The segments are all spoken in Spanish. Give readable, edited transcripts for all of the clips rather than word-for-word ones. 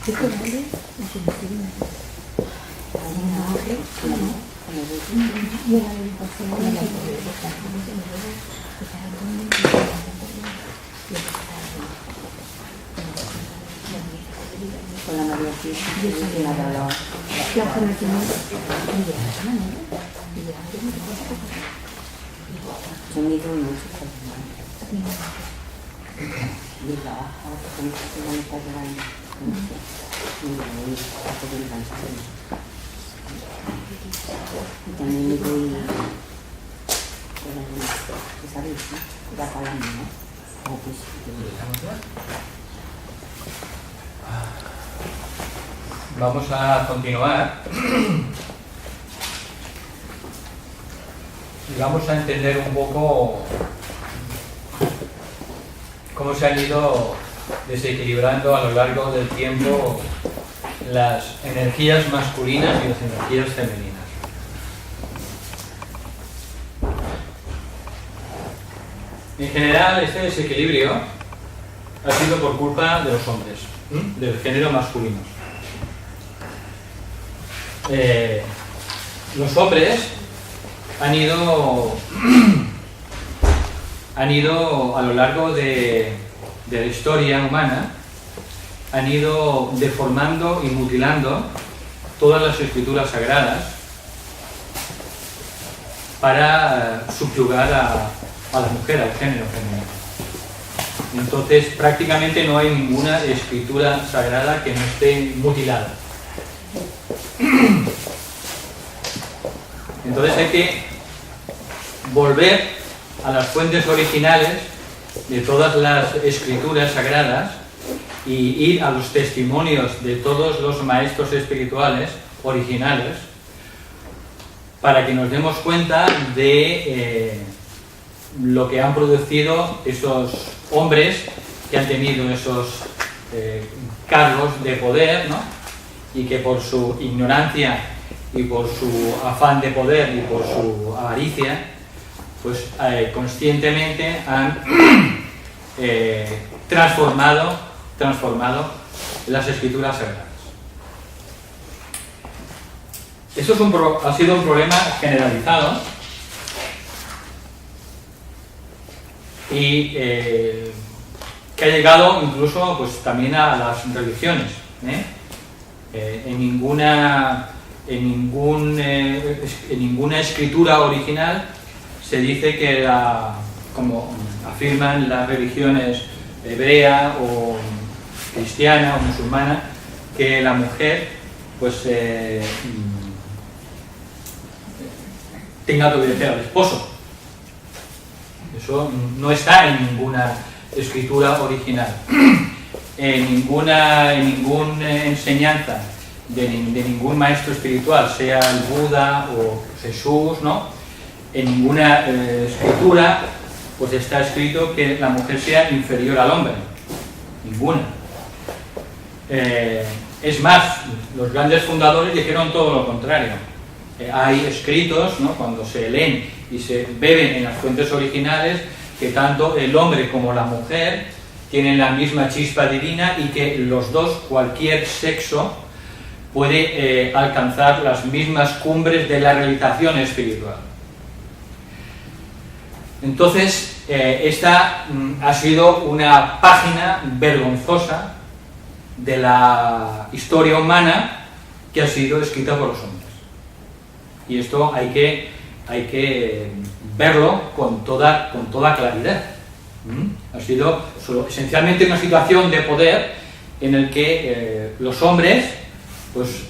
Con la María y la dolor. Sonido y música. Y la baja, con la mitad de la y también me doy ¿sabéis? La palabra, ¿no? O pues, vamos a continuar y vamos a entender un poco cómo se han ido desequilibrando a lo largo del tiempo las energías masculinas y las energías femeninas. En general, este desequilibrio ha sido por culpa de los hombres, del género masculino. Los hombres han ido a lo largo de la historia humana, han ido deformando y mutilando todas las escrituras sagradas para subyugar a la mujer, al género femenino. Entonces, prácticamente no hay ninguna escritura sagrada que no esté mutilada. Entonces hay que volver a las fuentes originales de todas las escrituras sagradas y ir a los testimonios de todos los maestros espirituales originales para que nos demos cuenta de lo que han producido esos hombres que han tenido esos cargos de poder, ¿no? Y que por su ignorancia y por su afán de poder y por su avaricia, pues conscientemente han transformado las escrituras sagradas. Eso ha sido un problema generalizado y que ha llegado incluso pues también a las religiones. En ninguna escritura original se dice que como afirman las religiones hebrea o cristiana o musulmana, que la mujer pues tenga que obedecer al esposo. Eso no está en ninguna escritura original, en ninguna enseñanza de ningún maestro espiritual, sea el Buda o Jesús, ¿no? En ninguna escritura pues está escrito que la mujer sea inferior al hombre, ninguna. Es más, los grandes fundadores dijeron todo lo contrario. Hay escritos, ¿no? Cuando se leen y se beben en las fuentes originales, que tanto el hombre como la mujer tienen la misma chispa divina y que los dos, cualquier sexo, puede alcanzar las mismas cumbres de la realización espiritual. Entonces, esta ha sido una página vergonzosa de la historia humana que ha sido escrita por los hombres. Y esto hay que verlo con toda claridad. Ha sido esencialmente una situación de poder en el que los hombres, pues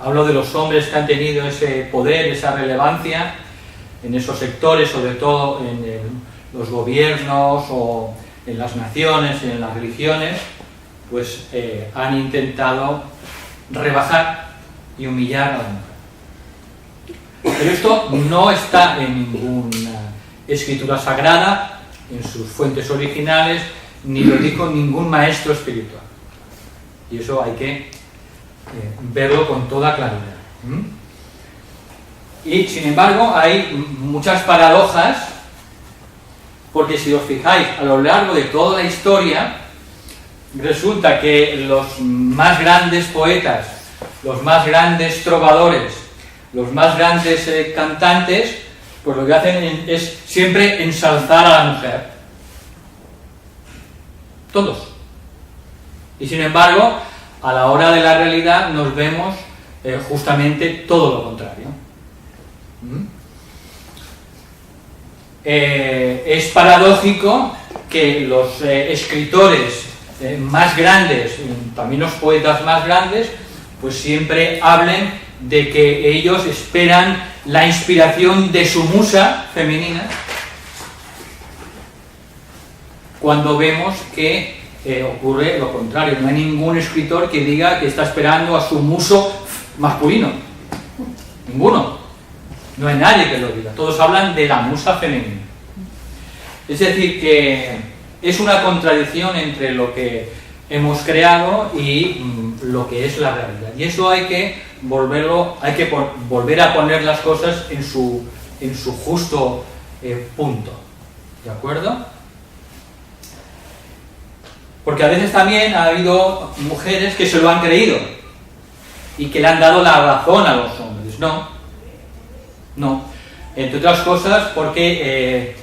hablo de los hombres que han tenido ese poder, esa relevancia en esos sectores, sobre todo en los gobiernos o en las naciones, en las religiones, pues han intentado rebajar y humillar a la mujer. Pero esto no está en ninguna escritura sagrada, en sus fuentes originales, ni lo dijo ningún maestro espiritual. Y eso hay que verlo con toda claridad. Y sin embargo hay muchas paradojas, porque si os fijáis a lo largo de toda la historia, resulta que los más grandes poetas, los más grandes trovadores, los más grandes cantantes, pues lo que hacen es siempre ensalzar a la mujer. Todos. Y sin embargo, a la hora de la realidad nos vemos justamente todo lo contrario. Es paradójico que los escritores más grandes, también los poetas más grandes, pues siempre hablen de que ellos esperan la inspiración de su musa femenina, cuando vemos que ocurre lo contrario. No hay ningún escritor que diga que está esperando a su muso masculino. Ninguno. No hay nadie que lo diga. Todos hablan de la musa femenina. Es decir, que es una contradicción entre lo que hemos creado y lo que es la realidad. Y eso hay que volver a poner las cosas en su justo punto. ¿De acuerdo? Porque a veces también ha habido mujeres que se lo han creído y que le han dado la razón a los hombres. No. Entre otras cosas porque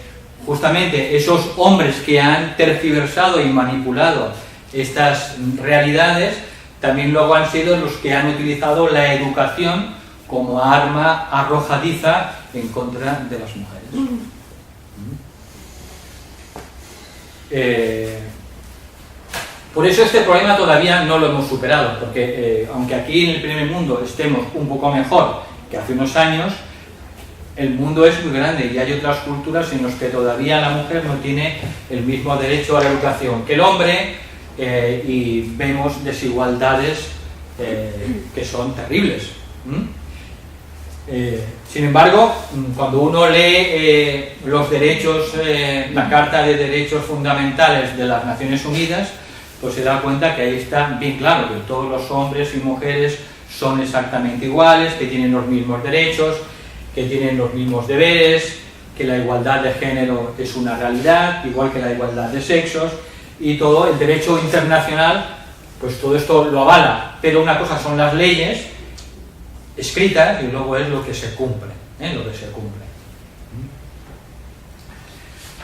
justamente esos hombres que han tergiversado y manipulado estas realidades también luego han sido los que han utilizado la educación como arma arrojadiza en contra de las mujeres. Por eso este problema todavía no lo hemos superado, porque aunque aquí en el primer mundo estemos un poco mejor que hace unos años, el mundo es muy grande y hay otras culturas en las que todavía la mujer no tiene el mismo derecho a la educación que el hombre, y vemos desigualdades que son terribles. Sin embargo, cuando uno lee los derechos, la Carta de Derechos Fundamentales de las Naciones Unidas, pues se da cuenta que ahí está bien claro que todos los hombres y mujeres son exactamente iguales, que tienen los mismos derechos, que tienen los mismos deberes, que la igualdad de género es una realidad, igual que la igualdad de sexos, y todo el derecho internacional, pues todo esto lo avala. Pero una cosa son las leyes escritas y luego es lo que se cumple,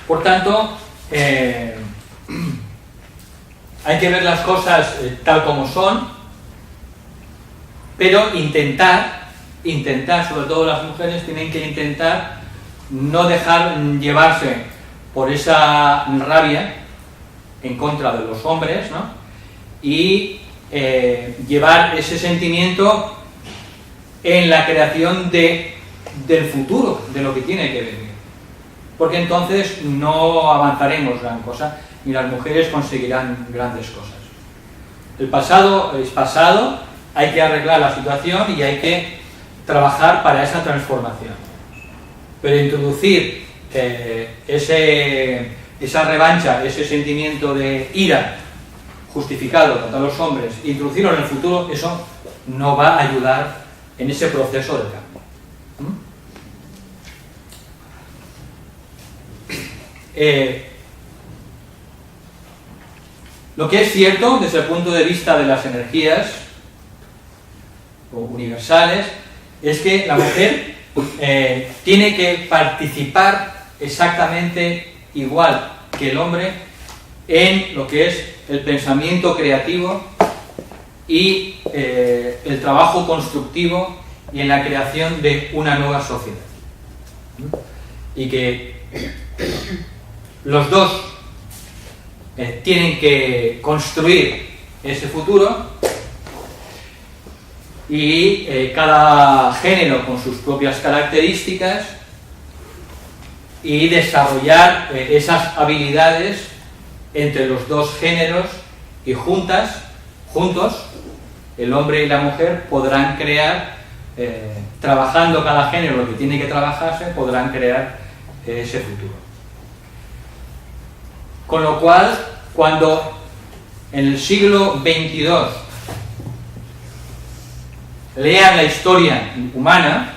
Por tanto, hay que ver las cosas tal como son, pero intentar, sobre todo las mujeres tienen que intentar no dejar llevarse por esa rabia en contra de los hombres, ¿no? Y llevar ese sentimiento en la creación del futuro, de lo que tiene que venir. Porque entonces no avanzaremos gran cosa, ni las mujeres conseguirán grandes cosas. El pasado es pasado, hay que arreglar la situación y hay que trabajar para esa transformación. Pero introducir esa revancha, ese sentimiento de ira justificado contra los hombres, introducirlo en el futuro, eso no va a ayudar en ese proceso de cambio. Lo que es cierto desde el punto de vista de las energías universales es que la mujer tiene que participar exactamente igual que el hombre en lo que es el pensamiento creativo y el trabajo constructivo y en la creación de una nueva sociedad. Y que los dos tienen que construir ese futuro y cada género con sus propias características y desarrollar esas habilidades entre los dos géneros y juntos el hombre y la mujer podrán crear, trabajando cada género lo que tiene que trabajarse, podrán crear ese futuro. Con lo cual, cuando en el siglo XXII lean la historia humana,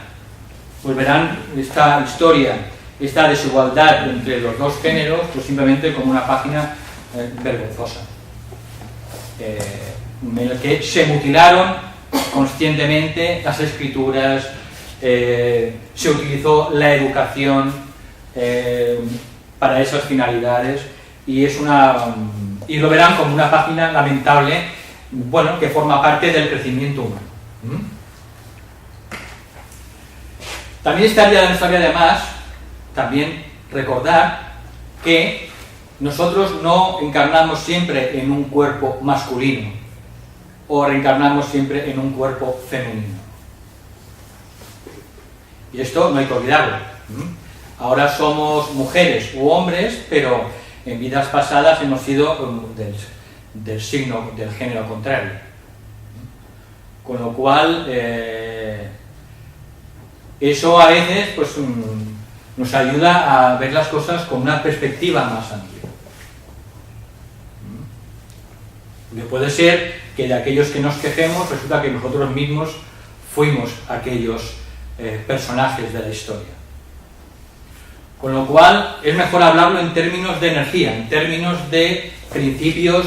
pues verán esta historia, esta desigualdad entre los dos géneros, pues simplemente como una página vergonzosa. en el que se mutilaron conscientemente las escrituras, se utilizó la educación para esas finalidades, y lo verán como una página lamentable, bueno, que forma parte del crecimiento humano. También estaría de más también recordar que nosotros no encarnamos siempre en un cuerpo masculino o reencarnamos siempre en un cuerpo femenino. Y esto no hay que olvidarlo. Ahora somos mujeres u hombres, pero en vidas pasadas hemos sido del signo, del género contrario. Con lo cual, eso a veces pues, nos ayuda a ver las cosas con una perspectiva más amplia. Porque puede ser que de aquellos que nos quejemos resulta que nosotros mismos fuimos aquellos personajes de la historia. Con lo cual es mejor hablarlo en términos de energía, en términos de principios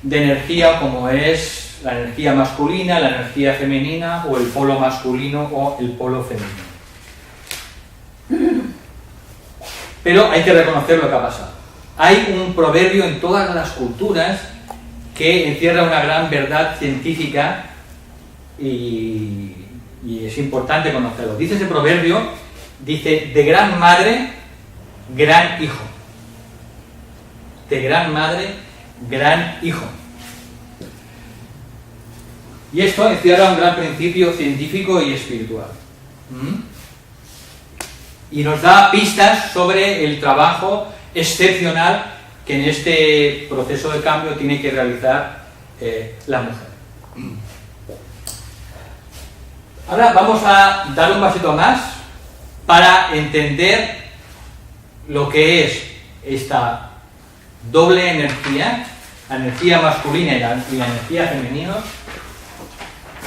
de energía, como es la energía masculina, la energía femenina, o el polo masculino o el polo femenino. Pero hay que reconocer lo que ha pasado. Hay un proverbio en todas las culturas que encierra una gran verdad científica y es importante conocerlo. Dice ese proverbio, dice, de gran madre, gran hijo. De gran madre, gran hijo. Y esto encierra un gran principio científico y espiritual. Y nos da pistas sobre el trabajo excepcional que en este proceso de cambio tiene que realizar la mujer. Ahora vamos a dar un pasito más para entender lo que es esta doble energía, la energía masculina y la energía femenina,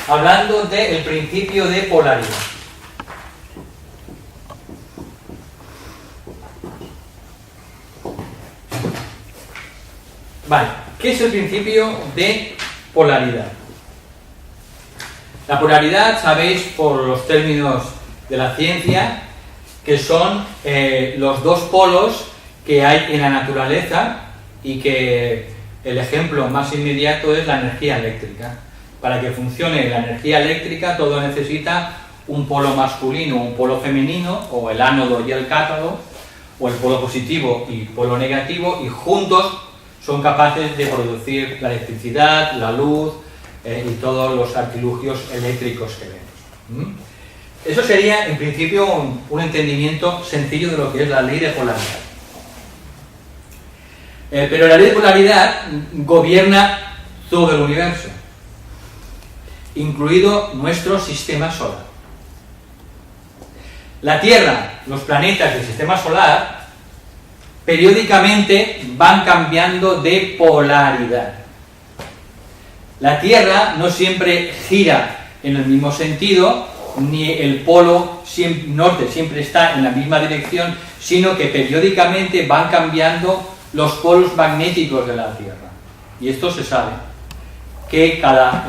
hablando del principio de polaridad. Vale, ¿qué es el principio de polaridad? La polaridad, sabéis por los términos de la ciencia, que son los dos polos que hay en la naturaleza, y que el ejemplo más inmediato es la energía eléctrica. Para que funcione la energía eléctrica todo necesita un polo masculino o un polo femenino, o el ánodo y el cátodo, o el polo positivo y polo negativo, y juntos son capaces de producir la electricidad, la luz y todos los artilugios eléctricos que vemos. Eso sería, en principio, un entendimiento sencillo de lo que es la ley de polaridad. Pero la ley de polaridad gobierna todo el universo, incluido nuestro sistema solar. La Tierra, los planetas del sistema solar, periódicamente van cambiando de polaridad. La Tierra no siempre gira en el mismo sentido, ni el polo norte siempre está en la misma dirección, sino que periódicamente van cambiando los polos magnéticos de la Tierra. Y esto se sabe, que cada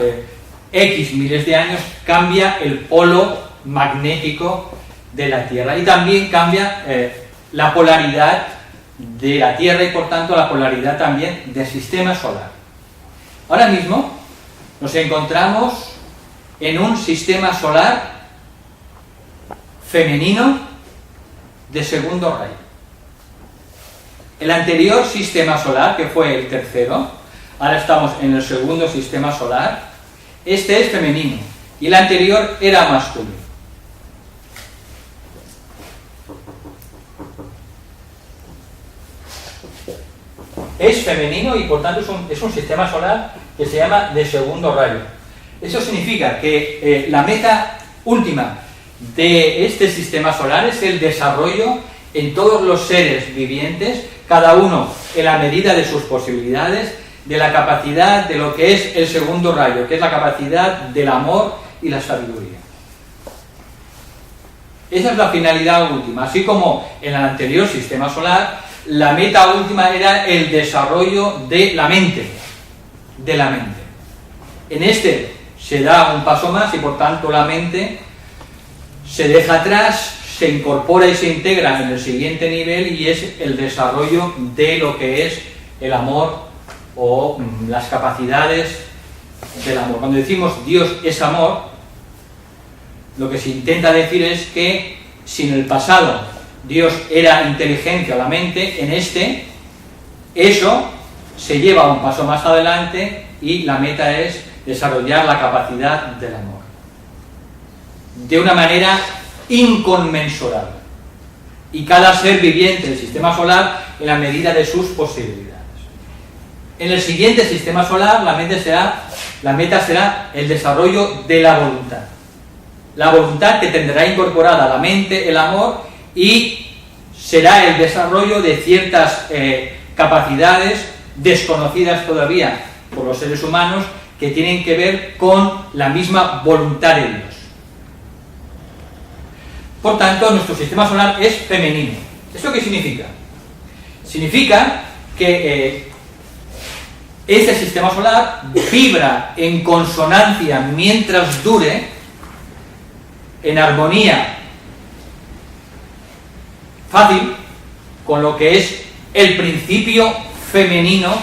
X miles de años cambia el polo magnético de la Tierra, y también cambia la polaridad de la Tierra, y por tanto la polaridad también del sistema solar. Ahora mismo nos encontramos en un sistema solar femenino de segundo rayo. El anterior sistema solar, que fue el tercero, ahora estamos en el segundo sistema solar, este es femenino y el anterior era masculino. Es femenino y por tanto es un sistema solar que se llama de segundo rayo. Eso significa que la meta última de este sistema solar es el desarrollo en todos los seres vivientes, cada uno en la medida de sus posibilidades, de la capacidad de lo que es el segundo rayo, que es la capacidad del amor y la sabiduría. Esa es la finalidad última, así como en el anterior sistema solar la meta última era el desarrollo de la mente, de la mente. En este se da un paso más y por tanto la mente se deja atrás, se incorpora y se integra en el siguiente nivel, y es el desarrollo de lo que es el amor o las capacidades del amor. Cuando decimos Dios es amor, lo que se intenta decir es que si en el pasado Dios era inteligencia o la mente, en este eso se lleva un paso más adelante y la meta es desarrollar la capacidad del amor de una manera inconmensurable, y cada ser viviente del sistema solar en la medida de sus posibilidades. En el siguiente sistema solar la meta será el desarrollo de la voluntad que tendrá incorporada a la mente el amor, y será el desarrollo de ciertas capacidades desconocidas todavía por los seres humanos, que tienen que ver con la misma voluntad de Dios. Por tanto, nuestro sistema solar es femenino. ¿Esto qué significa? Significa que este sistema solar vibra en consonancia mientras dure, en armonía fácil con lo que es el principio femenino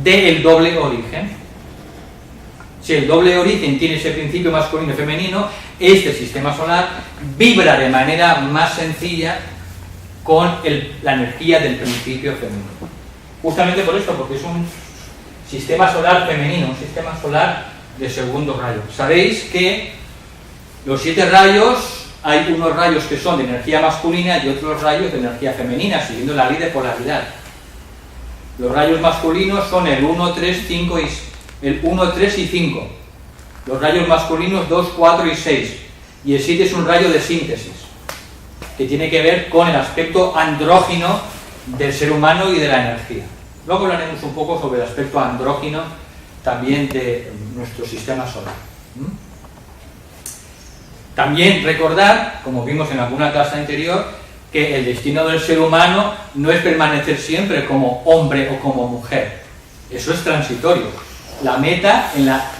del doble origen. Si el doble origen tiene ese principio masculino y femenino, este sistema solar vibra de manera más sencilla con la energía del principio femenino. Justamente por esto, porque es un sistema solar femenino, un sistema solar de segundo rayo. Sabéis que los 7 rayos, hay unos rayos que son de energía masculina y otros rayos de energía femenina, siguiendo la ley de polaridad. Los rayos masculinos son el 1, 3, 5 y el 1, 3 y 5. Los rayos masculinos 2, 4 y 6. Y el 7 es un rayo de síntesis, que tiene que ver con el aspecto andrógino del ser humano y de la energía. Luego hablaremos un poco sobre el aspecto andrógino también de nuestro sistema solar. También recordar, como vimos en alguna clase anterior, que el destino del ser humano no es permanecer siempre como hombre o como mujer. Eso es transitorio. La meta en la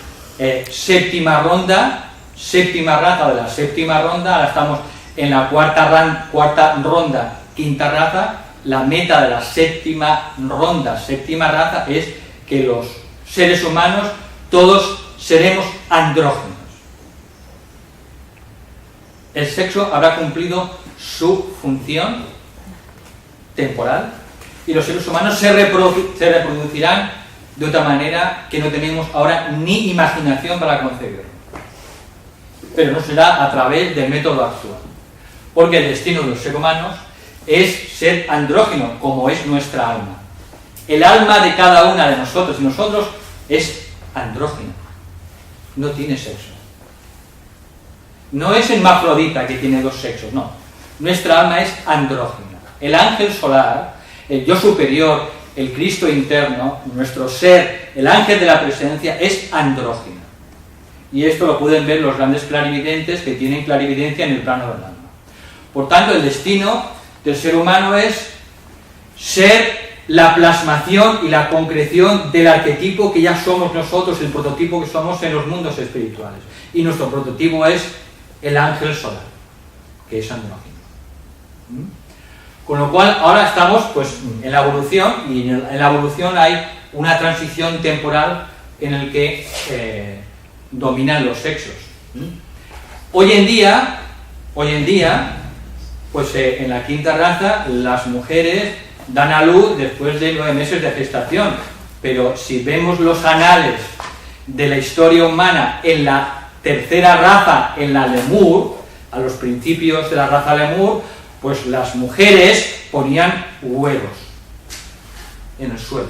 séptima ronda, séptima raza de la séptima ronda, ahora estamos en la cuarta ronda, quinta raza. La meta de la séptima ronda, séptima raza, es que los seres humanos todos seremos andróginos. El sexo habrá cumplido su función temporal y los seres humanos se reproducirán de otra manera que no tenemos ahora ni imaginación para concebirlo. Pero no será a través del método actual, porque el destino de los seres humanos es ser andrógino, como es nuestra alma. El alma de cada una de nosotros y nosotros es andrógino, no tiene sexo. No es hermafrodita que tiene 2 sexos, no. Nuestra alma es andrógina. El ángel solar, el yo superior, el Cristo interno, nuestro ser, el ángel de la presencia, es andrógino. Y esto lo pueden ver los grandes clarividentes que tienen clarividencia en el plano del alma. Por tanto, el destino del ser humano es ser la plasmación y la concreción del arquetipo que ya somos nosotros, el prototipo que somos en los mundos espirituales. Y nuestro prototipo es el ángel solar, que es andrógino. Con lo cual, ahora estamos pues en la evolución, y en la evolución hay una transición temporal en el que dominan los sexos. Hoy en día, pues en la quinta raza, las mujeres dan a luz después de 9 meses de gestación, pero si vemos los anales de la historia humana en la tercera raza, en la Lemur, a los principios de la raza Lemur, pues las mujeres ponían huevos en el suelo.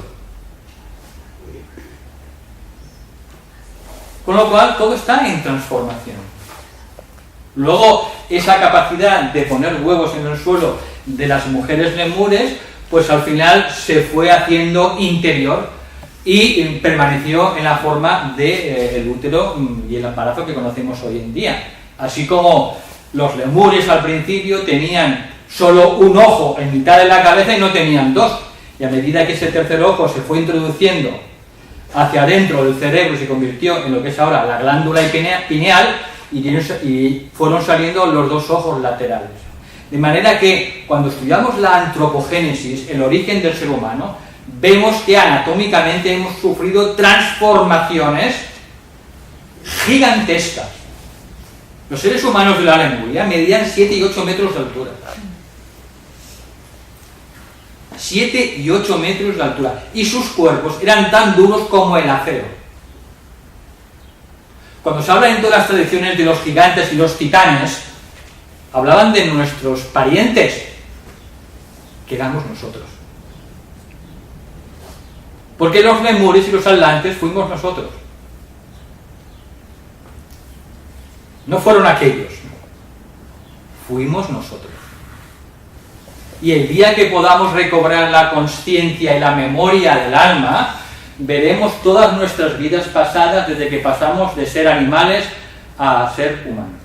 Con lo cual, todo está en transformación. Luego, esa capacidad de poner huevos en el suelo de las mujeres lemures, pues al final se fue haciendo interior y permaneció en la forma del útero y el embarazo que conocemos hoy en día. Así como los lemures al principio tenían solo un ojo en mitad de la cabeza y no tenían 2. Y a medida que ese tercer ojo se fue introduciendo hacia adentro del cerebro y se convirtió en lo que es ahora la glándula pineal, y fueron saliendo los dos ojos laterales. De manera que cuando estudiamos la antropogénesis, el origen del ser humano, vemos que anatómicamente hemos sufrido transformaciones gigantescas. Los seres humanos de la Lemuria medían 7 y 8 metros de altura. 7 y 8 metros de altura. Y sus cuerpos eran tan duros como el acero. Cuando se habla en todas las tradiciones de los gigantes y los titanes, hablaban de nuestros parientes, que éramos nosotros. Porque los lemures y los atlantes fuimos nosotros. No fueron aquellos, fuimos nosotros. Y el día que podamos recobrar la consciencia y la memoria del alma, veremos todas nuestras vidas pasadas desde que pasamos de ser animales a ser humanos.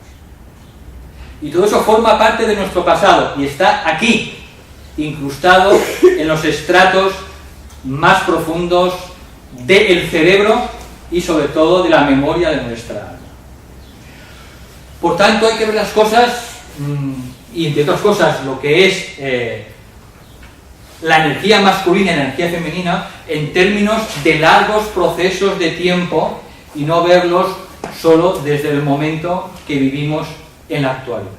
Y todo eso forma parte de nuestro pasado y está aquí, incrustado en los estratos más profundos del cerebro y sobre todo de la memoria de nuestra alma. Por tanto, hay que ver las cosas, y entre otras cosas lo que es la energía masculina y la energía femenina, en términos de largos procesos de tiempo y no verlos solo desde el momento que vivimos en la actualidad.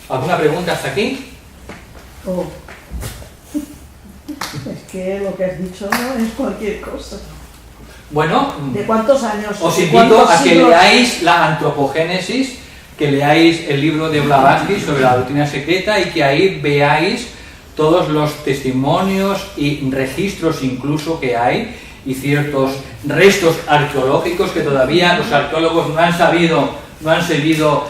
¿Alguna pregunta hasta aquí? Oh. Es que lo que has dicho no es cualquier cosa. Bueno, ¿De cuántos años? os invito a que leáis la antropogénesis, que leáis el libro de Blavatsky sobre la doctrina secreta y que ahí veáis todos los testimonios y registros incluso que hay y ciertos restos arqueológicos que todavía los arqueólogos no han sabido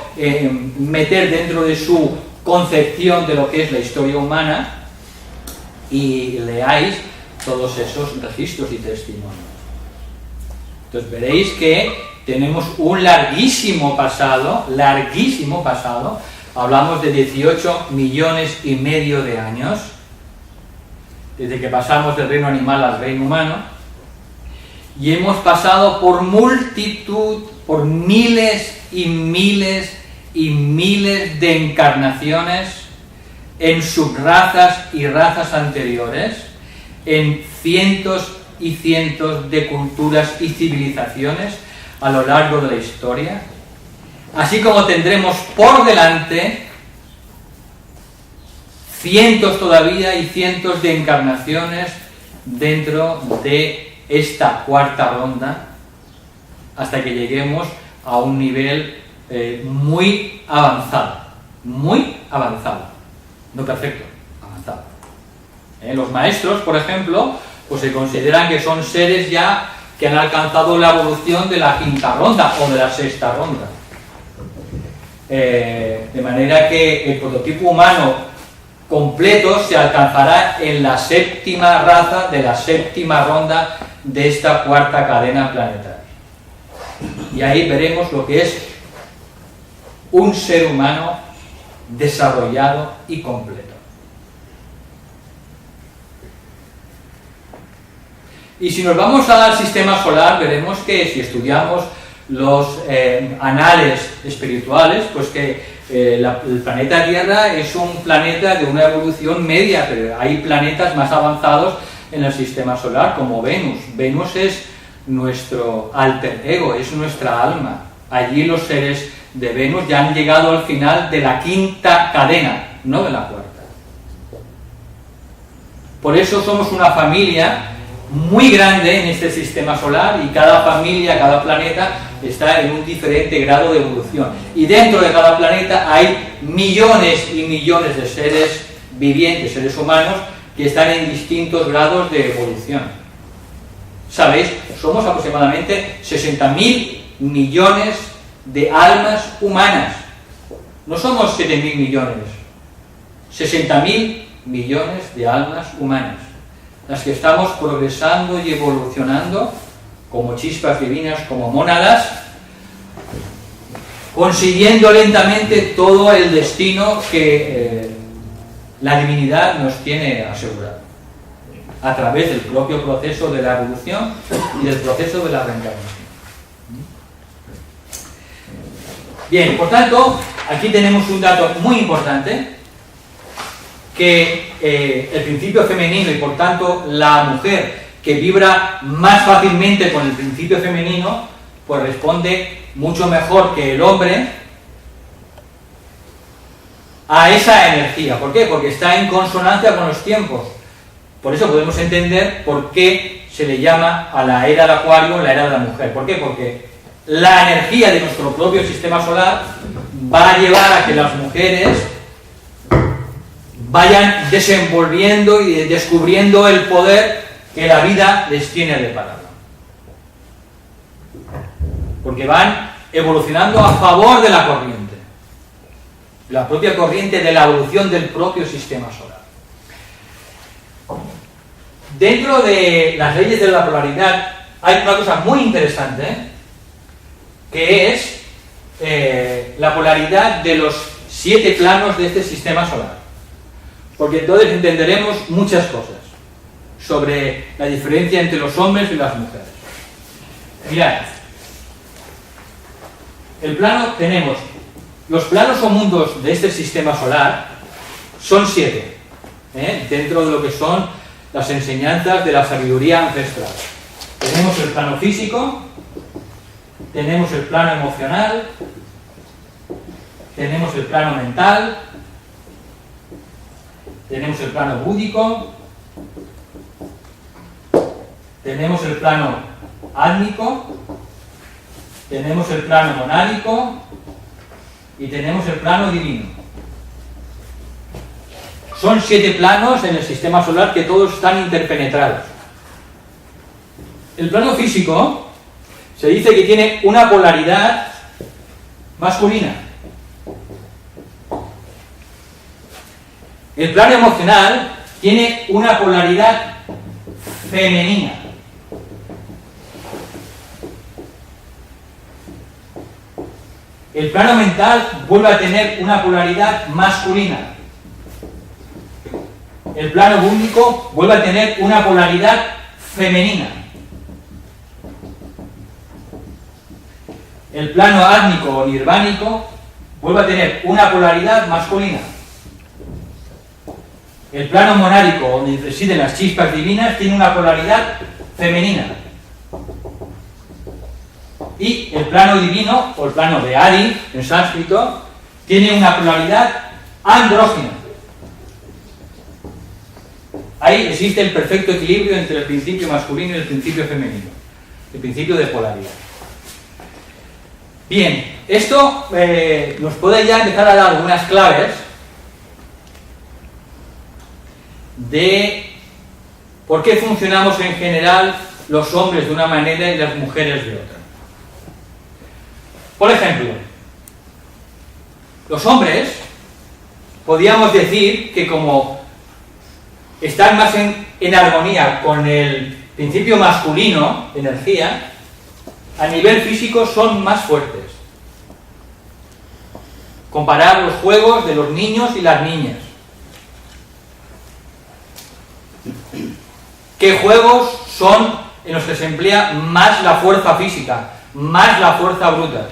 meter dentro de su concepción de lo que es la historia humana, y leáis todos esos registros y testimonios. Entonces veréis que tenemos un larguísimo pasado, hablamos de 18 millones y medio de años, desde que pasamos del reino animal al reino humano, y hemos pasado por por miles y miles y miles de encarnaciones en subrazas y razas anteriores, en cientos y cientos de culturas y civilizaciones a lo largo de la historia, así como tendremos por delante cientos todavía y cientos de encarnaciones dentro de esta cuarta ronda, hasta que lleguemos a un nivel muy avanzado, no perfecto, avanzado. Los maestros, por ejemplo, pues se consideran que son seres ya que han alcanzado la evolución de la quinta ronda o de la sexta ronda. De manera que el prototipo humano completo se alcanzará en la séptima raza de la séptima ronda de esta cuarta cadena planetaria. Y ahí veremos lo que es un ser humano desarrollado y completo. Y si nos vamos al sistema solar, veremos que si estudiamos los anales espirituales, pues que el planeta Tierra es un planeta de una evolución media, pero hay planetas más avanzados en el sistema solar, como Venus. Venus es nuestro alter ego, es nuestra alma. Allí los seres de Venus ya han llegado al final de la quinta cadena, no de la cuarta. Por eso somos una familia muy grande en este sistema solar, y cada familia, cada planeta está en un diferente grado de evolución, y dentro de cada planeta hay millones y millones de seres vivientes, seres humanos, que están en distintos grados de evolución. ¿Sabéis? Somos aproximadamente 60.000 millones de almas humanas. No somos 7.000 millones, 60.000 millones de almas humanas, las que estamos progresando y evolucionando como chispas divinas, como mónadas, consiguiendo lentamente todo el destino que la divinidad nos tiene asegurado. a través del propio proceso de la evolución y del proceso de la reencarnación. Bien, por tanto, aquí tenemos un dato muy importante, que el principio femenino y por tanto la mujer que vibra más fácilmente con el principio femenino, pues responde mucho mejor que el hombre a esa energía. ¿Por qué? Porque está en consonancia con los tiempos. Por eso podemos entender por qué se le llama a la era de Acuario la era de la mujer. ¿Por qué? Porque la energía de nuestro propio sistema solar va a llevar a que las mujeres vayan desenvolviendo y descubriendo el poder que la vida les tiene deparado. Porque van evolucionando a favor de la corriente. La propia corriente de la evolución del propio sistema solar. Dentro de las leyes de la polaridad hay una cosa muy interesante, que es la polaridad de los 7 planos de este sistema solar. Porque entonces entenderemos muchas cosas sobre la diferencia entre los hombres y las mujeres. Mirad, tenemos los planos o mundos de este sistema solar, son 7, dentro de lo que son las enseñanzas de la sabiduría ancestral. Tenemos el plano físico, tenemos el plano emocional, tenemos el plano mental, tenemos el plano búdico, tenemos el plano álmico, tenemos el plano monádico y tenemos el plano divino. Son 7 planos en el sistema solar que todos están interpenetrados. El plano físico se dice que tiene una polaridad masculina. El plano emocional tiene una polaridad femenina. El plano mental vuelve a tener una polaridad masculina. El plano búdico vuelve a tener una polaridad femenina. El plano átmico o nirvánico vuelve a tener una polaridad masculina. El plano monádico, donde residen las chispas divinas, tiene una polaridad femenina. Y el plano divino, o el plano de Adi, en sánscrito, tiene una polaridad andrógina. Ahí existe el perfecto equilibrio entre el principio masculino y el principio femenino, el principio de polaridad. Bien, esto nos puede ya empezar a dar algunas claves de por qué funcionamos en general los hombres de una manera y las mujeres de otra. Por ejemplo, los hombres podríamos decir que como están más en armonía con el principio masculino de energía, a nivel físico son más fuertes. Comparar los juegos de los niños y las niñas. ¿Qué juegos son en los que se emplea más la fuerza física, más la fuerza bruta?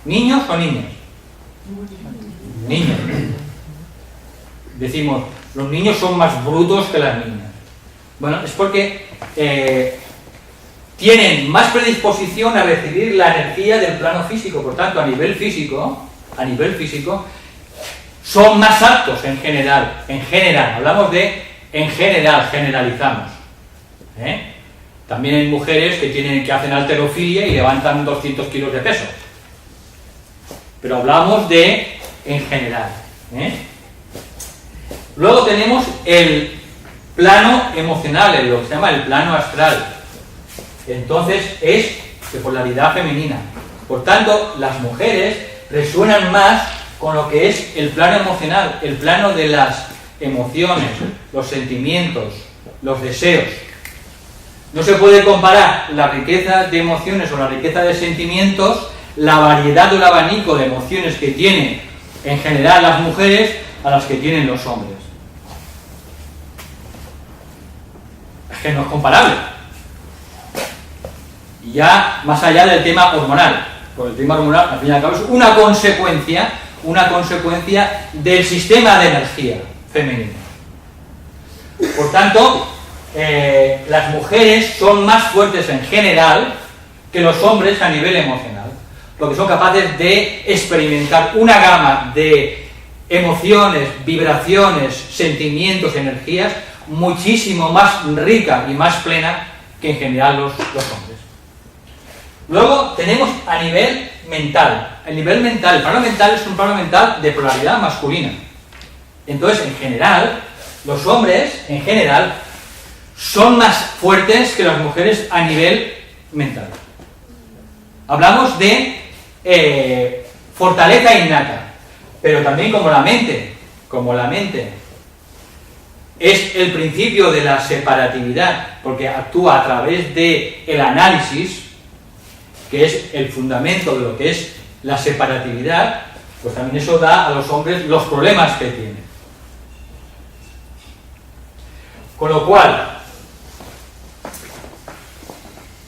¿Niños o niñas? Niños. Decimos, los niños son más brutos que las niñas. Bueno, es porque tienen más predisposición a recibir la energía del plano físico. Por tanto, a nivel físico, son más aptos en general. En general, hablamos de en general, generalizamos. También hay mujeres que hacen halterofilia y levantan 200 kilos de peso. Pero hablamos de en general. Luego tenemos el plano emocional, lo que se llama el plano astral. Entonces es de polaridad femenina. Por tanto, las mujeres resuenan más con lo que es el plano emocional, el plano de las emociones, los sentimientos, los deseos. No se puede comparar la riqueza de emociones o la riqueza de sentimientos, la variedad o el abanico de emociones que tienen en general las mujeres a las que tienen los hombres. que no es comparable. Y ya más allá del tema hormonal, porque el tema hormonal al fin y al cabo es una consecuencia del sistema de energía femenino. Por tanto, las mujeres son más fuertes en general que los hombres a nivel emocional, porque son capaces de experimentar una gama de emociones, vibraciones, sentimientos, energías muchísimo más rica y más plena que en general los hombres. Luego tenemos a nivel mental. El plano mental es un plano mental de polaridad masculina. Entonces, en general, los hombres, en general, son más fuertes que las mujeres a nivel mental. Hablamos de fortaleza innata, pero también como la mente es el principio de la separatividad, porque actúa a través del análisis, que es el fundamento de lo que es la separatividad, pues también eso da a los hombres los problemas que tienen. Con lo cual,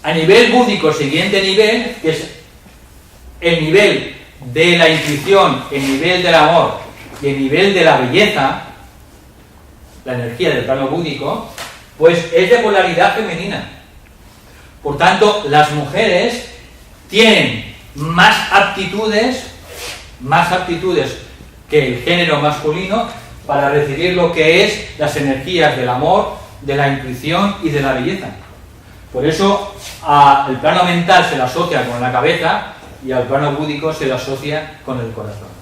a nivel búdico, siguiente nivel, que es el nivel de la intuición, el nivel del amor y el nivel de la belleza, la energía del plano búdico, pues es de polaridad femenina. Por tanto, las mujeres tienen más aptitudes que el género masculino para recibir lo que es las energías del amor, de la intuición y de la belleza. Por eso al plano mental se le asocia con la cabeza y al plano búdico se le asocia con el corazón.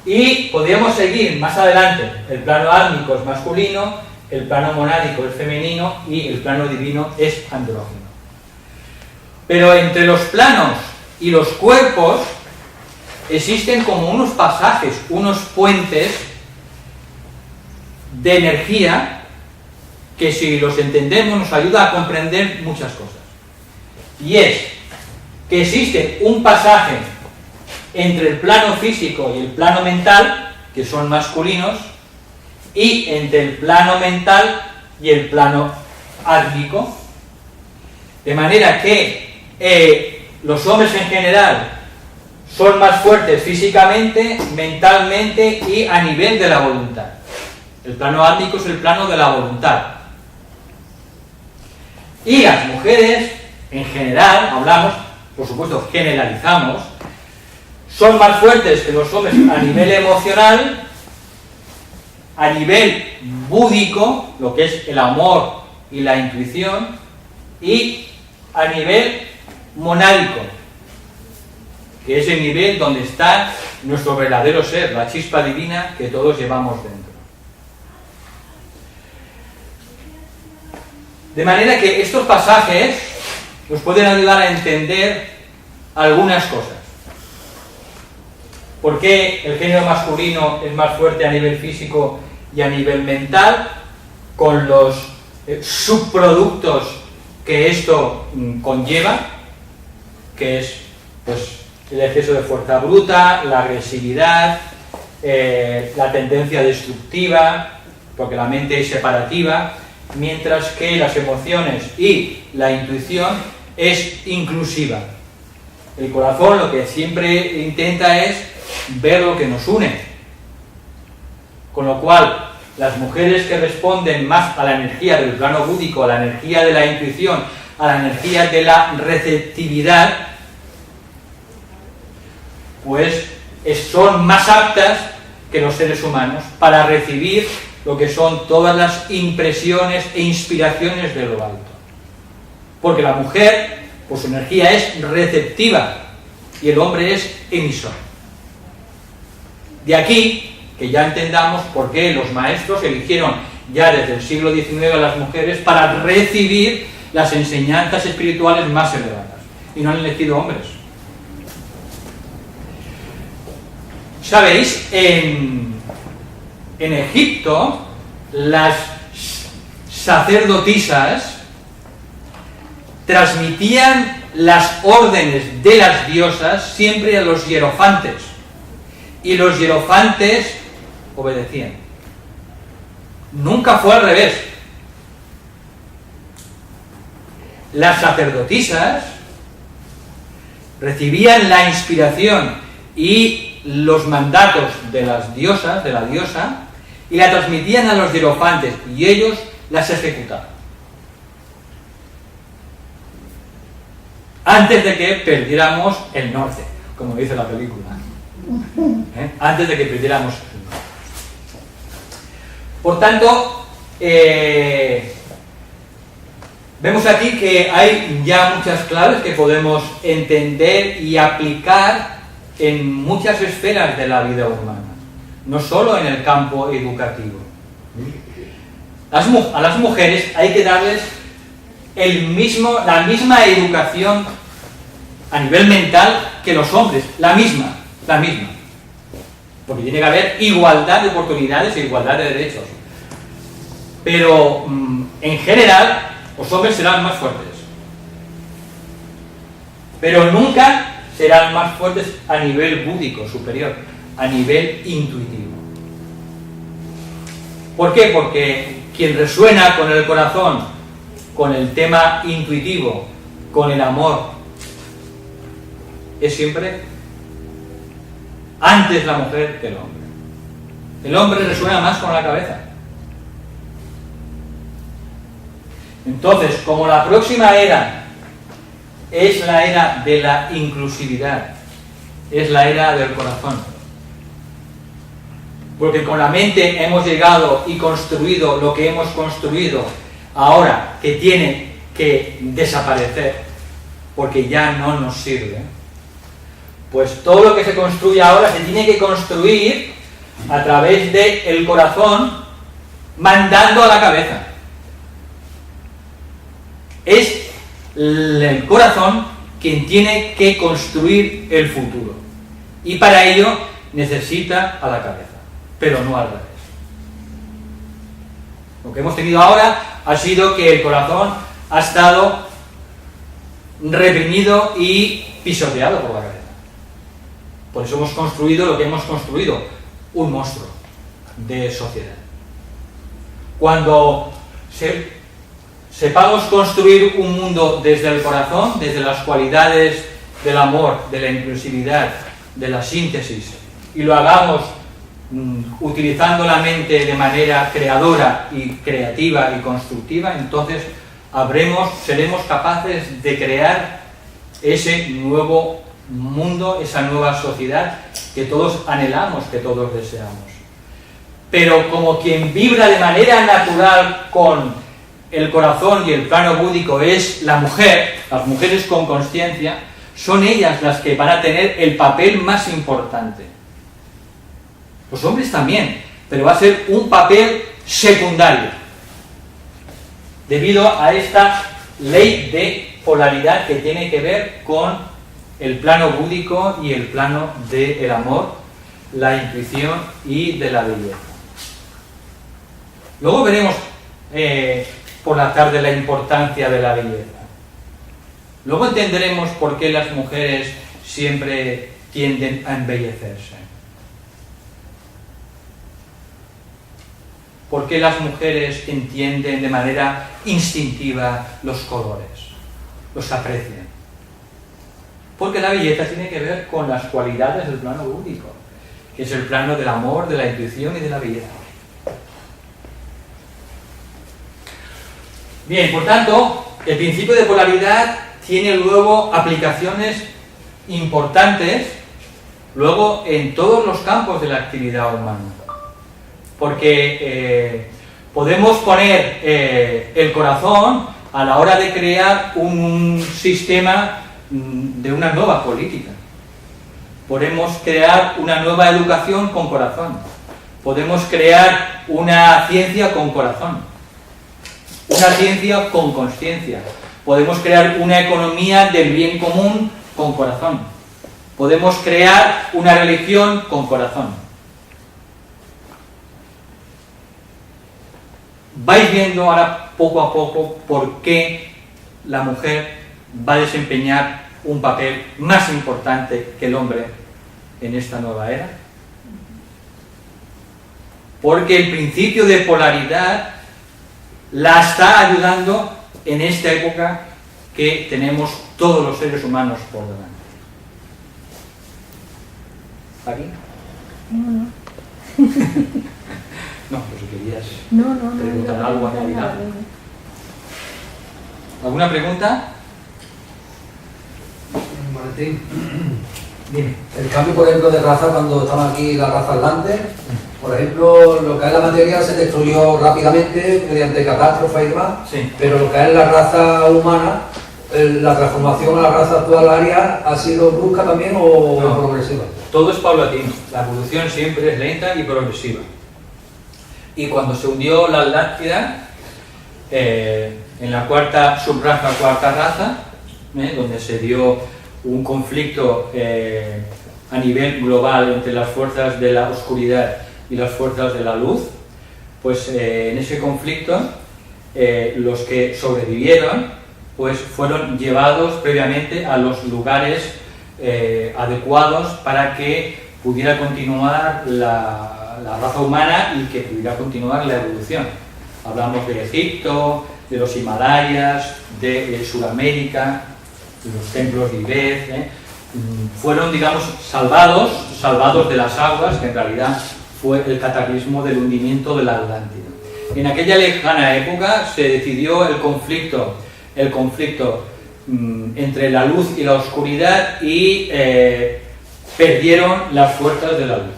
Y podríamos seguir más adelante. El plano álmico es masculino, el plano monádico es femenino y el plano divino es andrógino. Pero entre los planos y los cuerpos existen como unos pasajes, unos puentes de energía que, si los entendemos, nos ayuda a comprender muchas cosas. Y es que existe un pasaje entre el plano físico y el plano mental, que son masculinos, y entre el plano mental y el plano álmico, de manera que los hombres en general son más fuertes físicamente, mentalmente y a nivel de la voluntad. El plano álmico es el plano de la voluntad. Y las mujeres, en general, hablamos, por supuesto, generalizamos, son más fuertes que los hombres a nivel emocional, a nivel búdico, lo que es el amor y la intuición, y a nivel monádico, que es el nivel donde está nuestro verdadero ser, la chispa divina que todos llevamos dentro. De manera que estos pasajes nos pueden ayudar a entender algunas cosas. ¿Por qué el género masculino es más fuerte a nivel físico y a nivel mental, con los subproductos que esto conlleva, que es pues el exceso de fuerza bruta, la agresividad, la tendencia destructiva, porque la mente es separativa, mientras que las emociones y la intuición es inclusiva. El corazón lo que siempre intenta es ver lo que nos une. Con lo cual, las mujeres que responden más a la energía del plano búdico, a la energía de la intuición, a la energía de la receptividad, pues son más aptas que los seres humanos para recibir lo que son todas las impresiones e inspiraciones de lo alto. Porque la mujer, pues su energía es receptiva y el hombre es emisor. De aquí que ya entendamos por qué los maestros eligieron ya desde el siglo XIX a las mujeres para recibir las enseñanzas espirituales más elevadas, y no han elegido hombres. ¿Sabéis? En Egipto, las sacerdotisas transmitían las órdenes de las diosas siempre a los hierofantes, y los hierofantes obedecían. Nunca fue al revés. las sacerdotisas recibían la inspiración y los mandatos de las diosas, de la diosa, y la transmitían a los hierofantes, y ellos las ejecutaban. Antes de que perdiéramos el norte, como dice la película. Antes de que perdiéramos el norte. Por tanto, vemos aquí que hay ya muchas claves que podemos entender y aplicar en muchas esferas de la vida humana, no solo en el campo educativo. A las mujeres hay que darles la misma educación a nivel mental que los hombres, la misma, porque tiene que haber igualdad de oportunidades e igualdad de derechos. Pero en general los hombres serán más fuertes, pero nunca serán más fuertes a nivel búdico superior, a nivel intuitivo. ¿Por qué? Porque quien resuena con el corazón, con el tema intuitivo, con el amor, es siempre antes la mujer que el hombre. El hombre resuena más con la cabeza. Entonces, como la próxima era es la era de la inclusividad, es la era del corazón, porque con la mente hemos llegado y construido lo que hemos construido ahora, que tiene que desaparecer porque ya no nos sirve, pues todo lo que se construye ahora se tiene que construir a través del corazón, mandando a la cabeza. Es el corazón quien tiene que construir el futuro, y para ello necesita a la cabeza, pero no al revés. Lo que hemos tenido ahora ha sido que el corazón ha estado reprimido y pisoteado por la cabeza. Por eso hemos construido lo que hemos construido, un monstruo de sociedad. Cuando sepamos construir un mundo desde el corazón, desde las cualidades del amor, de la inclusividad, de la síntesis, y lo hagamos utilizando la mente de manera creadora y creativa y constructiva, entonces seremos capaces de crear ese nuevo mundo, esa nueva sociedad que todos anhelamos, que todos deseamos. Pero como quien vibra de manera natural con el corazón y el plano búdico es la mujer, las mujeres con conciencia, son ellas las que van a tener el papel más importante. Los hombres también, pero va a ser un papel secundario, debido a esta ley de polaridad que tiene que ver con el plano búdico y el plano del amor, la intuición y de la belleza. Luego veremos por la tarde la importancia de la belleza. Luego entenderemos por qué las mujeres siempre tienden a embellecerse. ¿Por qué las mujeres entienden de manera instintiva los colores? Los aprecian. Porque la belleza tiene que ver con las cualidades del plano búdico, que es el plano del amor, de la intuición y de la belleza. Bien, por tanto, el principio de polaridad tiene luego aplicaciones importantes luego en todos los campos de la actividad humana. Porque podemos poner el corazón a la hora de crear un sistema de una nueva política. Podemos crear una nueva educación con corazón. Podemos crear una ciencia con corazón. Una ciencia con conciencia. Podemos crear una economía del bien común con corazón. Podemos crear una religión con corazón. Vais viendo ahora poco a poco por qué la mujer va a desempeñar un papel más importante que el hombre en esta nueva era. Porque el principio de polaridad la está ayudando en esta época que tenemos todos los seres humanos por delante. ¿Aquí? No. No, pues si querías No. preguntar algo a Navidad. nada. ¿Alguna pregunta? Martín, Dime. el cambio, por ejemplo, de raza cuando estaban aquí la raza atlante, por ejemplo, lo que es la materia se destruyó rápidamente mediante catástrofes y demás, Sí. pero lo que es la raza humana, la transformación a la raza actual aria, ¿ha sido brusca también o No. progresiva? Todo es paulatino. La evolución siempre es lenta y progresiva. Y cuando se hundió la Atlántida, en la cuarta subraza, cuarta raza, donde se dio un conflicto a nivel global entre las fuerzas de la oscuridad y las fuerzas de la luz, pues en ese conflicto los que sobrevivieron pues fueron llevados previamente a los lugares adecuados para que pudiera continuar la raza humana y que pudiera continuar la evolución. Hablamos de Egipto, de los Himalayas, de Sudamérica, de los templos de Ibez, fueron, digamos, salvados de las aguas, que en realidad fue el cataclismo del hundimiento de la Atlántida. En aquella lejana época se decidió el conflicto entre la luz y la oscuridad y perdieron las fuerzas de la luz.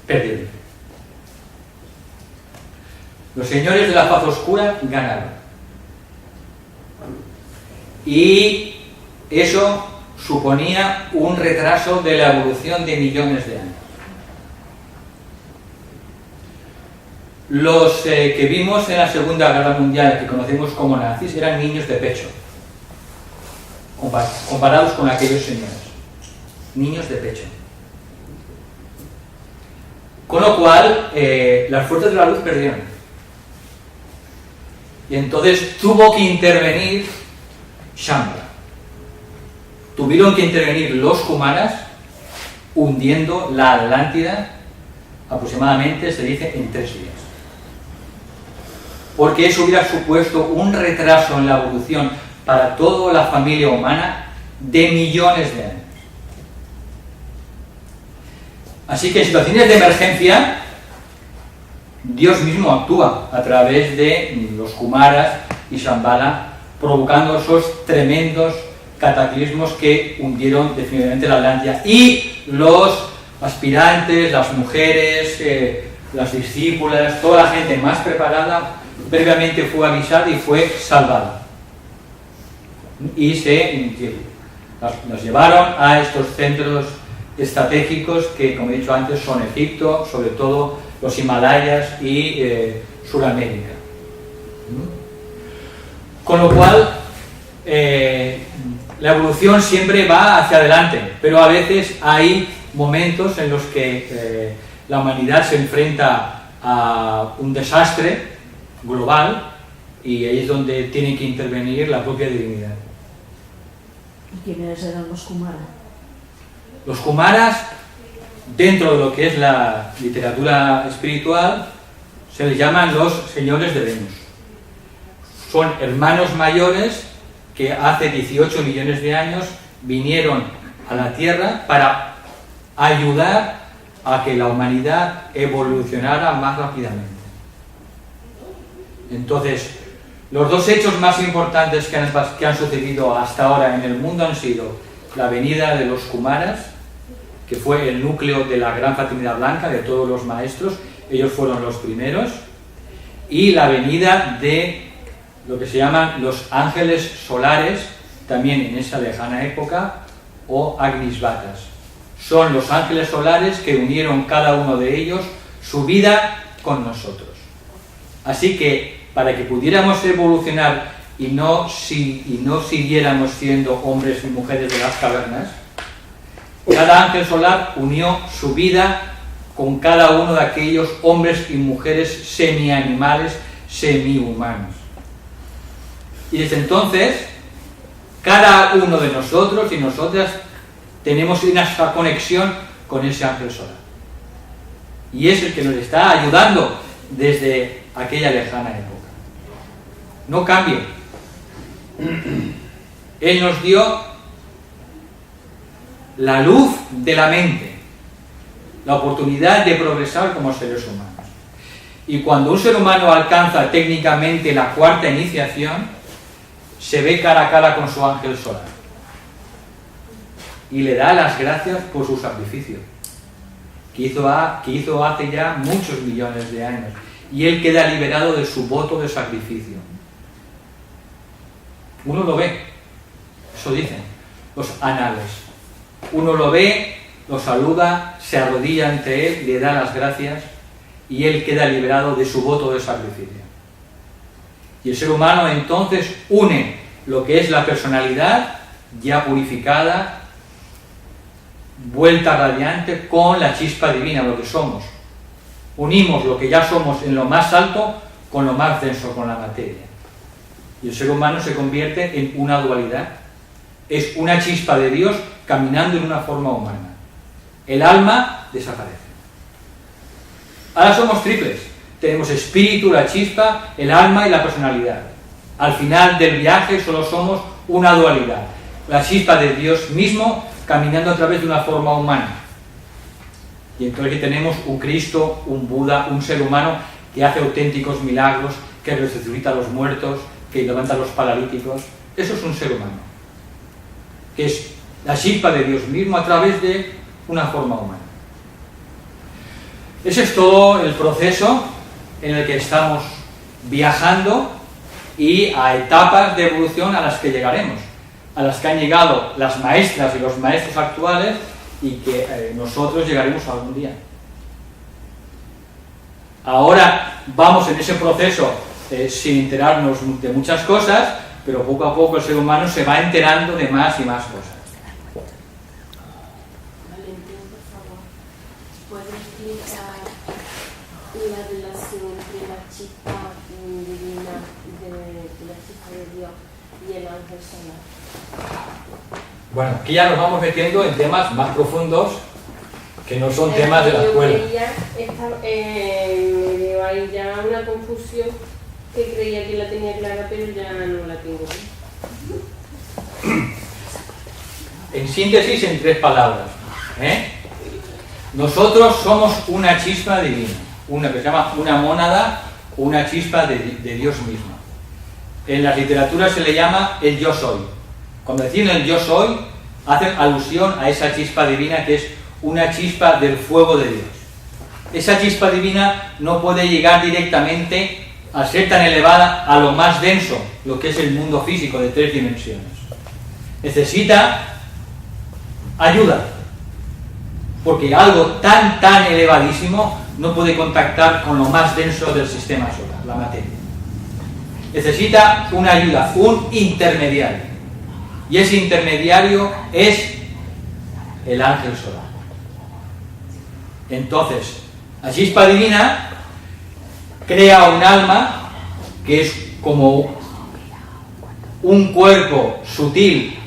Perdieron. Los señores de la faz oscura ganaron. Y eso suponía un retraso de la evolución de millones de años. Los que vimos en la Segunda Guerra Mundial, que conocemos como nazis, eran niños de pecho, comparados con aquellos señores. Niños de pecho. Con lo cual, las fuerzas de la luz perdieron. Y entonces tuvo que intervenir Shambhala. Tuvieron que intervenir los Kumaras hundiendo la Atlántida aproximadamente, se dice, en 3 días. Porque eso hubiera supuesto un retraso en la evolución para toda la familia humana de millones de años. Así que en situaciones de emergencia, Dios mismo actúa a través de los Kumaras y Shambhala, provocando esos tremendos cataclismos que hundieron definitivamente la Atlántida. Y los aspirantes, las mujeres, las discípulas, toda la gente más preparada, previamente fue avisada y fue salvada. Y las llevaron a estos centros estratégicos que, como he dicho antes, son Egipto, sobre todo los Himalayas y Sudamérica. Con lo cual, la evolución siempre va hacia adelante, pero a veces hay momentos en los que la humanidad se enfrenta a un desastre global y ahí es donde tiene que intervenir la propia divinidad. ¿Y quiénes eran los Kumaras? Los Kumaras, dentro de lo que es la literatura espiritual, se les llaman los señores de Venus. Son hermanos mayores que hace 18 millones de años vinieron a la Tierra para ayudar a que la humanidad evolucionara más rápidamente. Entonces, los dos hechos más importantes que han sucedido hasta ahora en el mundo han sido la venida de los Kumaras, que fue el núcleo de la gran fraternidad blanca, de todos los maestros, ellos fueron los primeros, y la venida de lo que se llaman los ángeles solares, también en esa lejana época, o Agnisvatas. Son los ángeles solares que unieron cada uno de ellos su vida con nosotros. Así que, para que pudiéramos evolucionar y no siguiéramos siendo hombres y mujeres de las cavernas, cada ángel solar unió su vida con cada uno de aquellos hombres y mujeres semi-animales, semi-humanos. Y desde entonces, cada uno de nosotros y nosotras tenemos una conexión con ese ángel solar. Y es el que nos está ayudando desde aquella lejana época. No cambie, Él nos dio la luz de la mente, la oportunidad de progresar como seres humanos. Y cuando un ser humano alcanza técnicamente la cuarta iniciación, se ve cara a cara con su ángel solar y le da las gracias por su sacrificio que hizo hace ya muchos millones de años, y él queda liberado de su voto de sacrificio. Uno lo ve, eso dicen los anales. Uno lo ve, lo saluda, se arrodilla ante él, le da las gracias y él queda liberado de su voto de sacrificio. Y el ser humano entonces une lo que es la personalidad ya purificada, vuelta radiante, con la chispa divina, lo que somos. Unimos lo que ya somos en lo más alto con lo más denso, con la materia. Y el ser humano se convierte en una dualidad. Es una chispa de Dios caminando en una forma humana. El alma desaparece. Ahora somos triples. Tenemos espíritu, la chispa, el alma y la personalidad. Al final del viaje solo somos una dualidad. La chispa de Dios mismo caminando a través de una forma humana. Y entonces aquí tenemos un Cristo, un Buda, un ser humano que hace auténticos milagros, que resucita a los muertos, que levanta a los paralíticos. Eso es un ser humano, que es la chispa de Dios mismo a través de una forma humana. Ese es todo el proceso en el que estamos viajando y a etapas de evolución a las que llegaremos, a las que han llegado las maestras y los maestros actuales y que nosotros llegaremos algún día. Ahora vamos en ese proceso sin enterarnos de muchas cosas, pero poco a poco el ser humano se va enterando de más y más cosas. Valentín, por favor, ¿puedes explicar la relación entre la chispa divina, de la chispa de Dios y el ángel solar? Bueno, aquí ya nos vamos metiendo en temas más profundos que no son temas de la escuela. Me dio ahí ya una confusión que creía que la tenía clara, pero ya no la tengo. En síntesis, en 3 palabras. Nosotros somos una chispa divina, una que se llama una mónada, una chispa de Dios mismo. En las literaturas se le llama el yo soy. Cuando deciden el yo soy, hacen alusión a esa chispa divina que es una chispa del fuego de Dios. Esa chispa divina no puede llegar directamente, al ser tan elevada, a lo más denso, lo que es el mundo físico de 3 dimensiones. Necesita ayuda, porque algo tan elevadísimo no puede contactar con lo más denso del sistema solar, la materia. Necesita una ayuda, un intermediario. Y ese intermediario es el ángel solar. Entonces, la chispa divina crea un alma que es como un cuerpo sutil,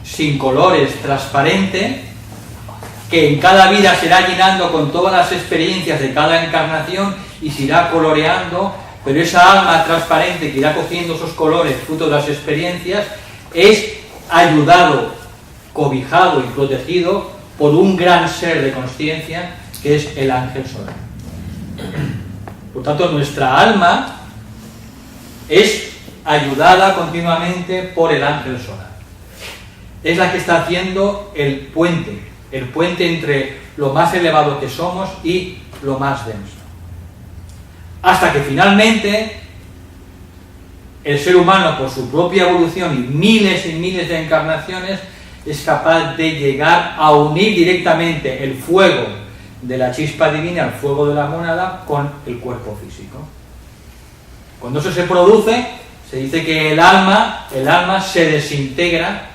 sin colores, transparente, que en cada vida se irá llenando con todas las experiencias de cada encarnación y se irá coloreando, pero esa alma transparente que irá cogiendo esos colores fruto de las experiencias es ayudado, cobijado y protegido por un gran ser de consciencia que es el ángel solar. Por tanto, nuestra alma es ayudada continuamente por el ángel solar. Es la que está haciendo el puente entre lo más elevado que somos y lo más denso. Hasta que finalmente el ser humano, por su propia evolución y miles de encarnaciones, es capaz de llegar a unir directamente el fuego de la chispa divina, el fuego de la mónada, con el cuerpo físico. Cuando eso se produce, se dice que el alma se desintegra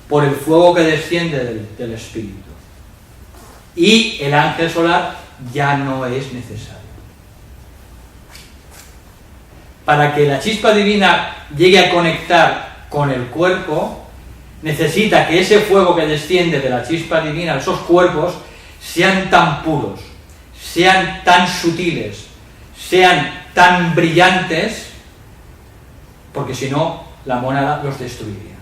por el fuego que desciende del espíritu. Y el ángel solar ya no es necesario. Para que la chispa divina llegue a conectar con el cuerpo, necesita que ese fuego que desciende de la chispa divina, esos cuerpos, sean tan puros, sean tan sutiles, sean tan brillantes, porque si no, la mónada los destruiría.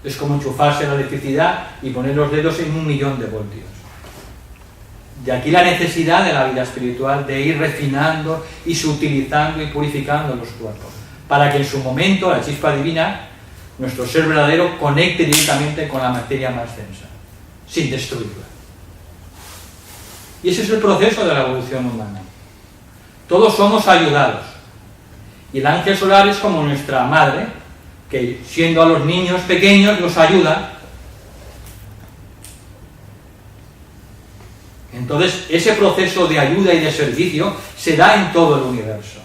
Es como enchufarse la electricidad y poner los dedos en 1.000.000 de voltios. De aquí la necesidad de la vida espiritual de ir refinando y sutilizando y purificando los cuerpos, para que en su momento la chispa divina, nuestro ser verdadero, conecte directamente con la materia más densa, sin destruirla. Y ese es el proceso de la evolución humana. Todos somos ayudados. Y el ángel solar es como nuestra madre, que siendo a los niños pequeños los ayuda. Entonces, ese proceso de ayuda y de servicio se da en todo el universo.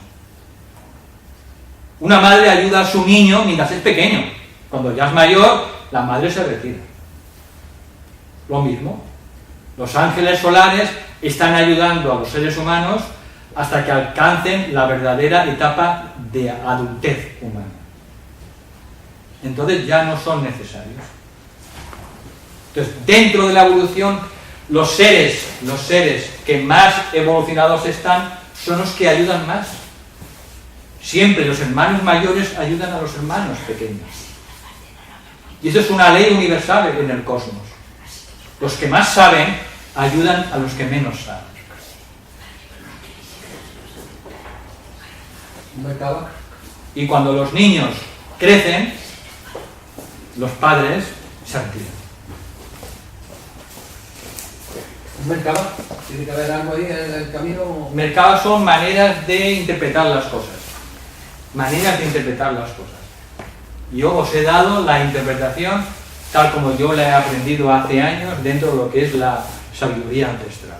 Una madre ayuda a su niño mientras es pequeño. Cuando ya es mayor, la madre se retira. Lo mismo. Los ángeles solares están ayudando a los seres humanos hasta que alcancen la verdadera etapa de adultez humana. Entonces ya no son necesarios. Entonces, dentro de la evolución, los seres que más evolucionados están son los que ayudan más. Siempre los hermanos mayores ayudan a los hermanos pequeños. Y eso es una ley universal en el cosmos. Los que más saben ayudan a los que menos saben. Y cuando los niños crecen, los padres se retiran. Merkaba, tiene que haber algo ahí en el camino. Merkaba son maneras de interpretar las cosas. Maneras de interpretar las cosas. Yo os he dado la interpretación tal como yo la he aprendido hace años dentro de lo que es la sabiduría ancestral.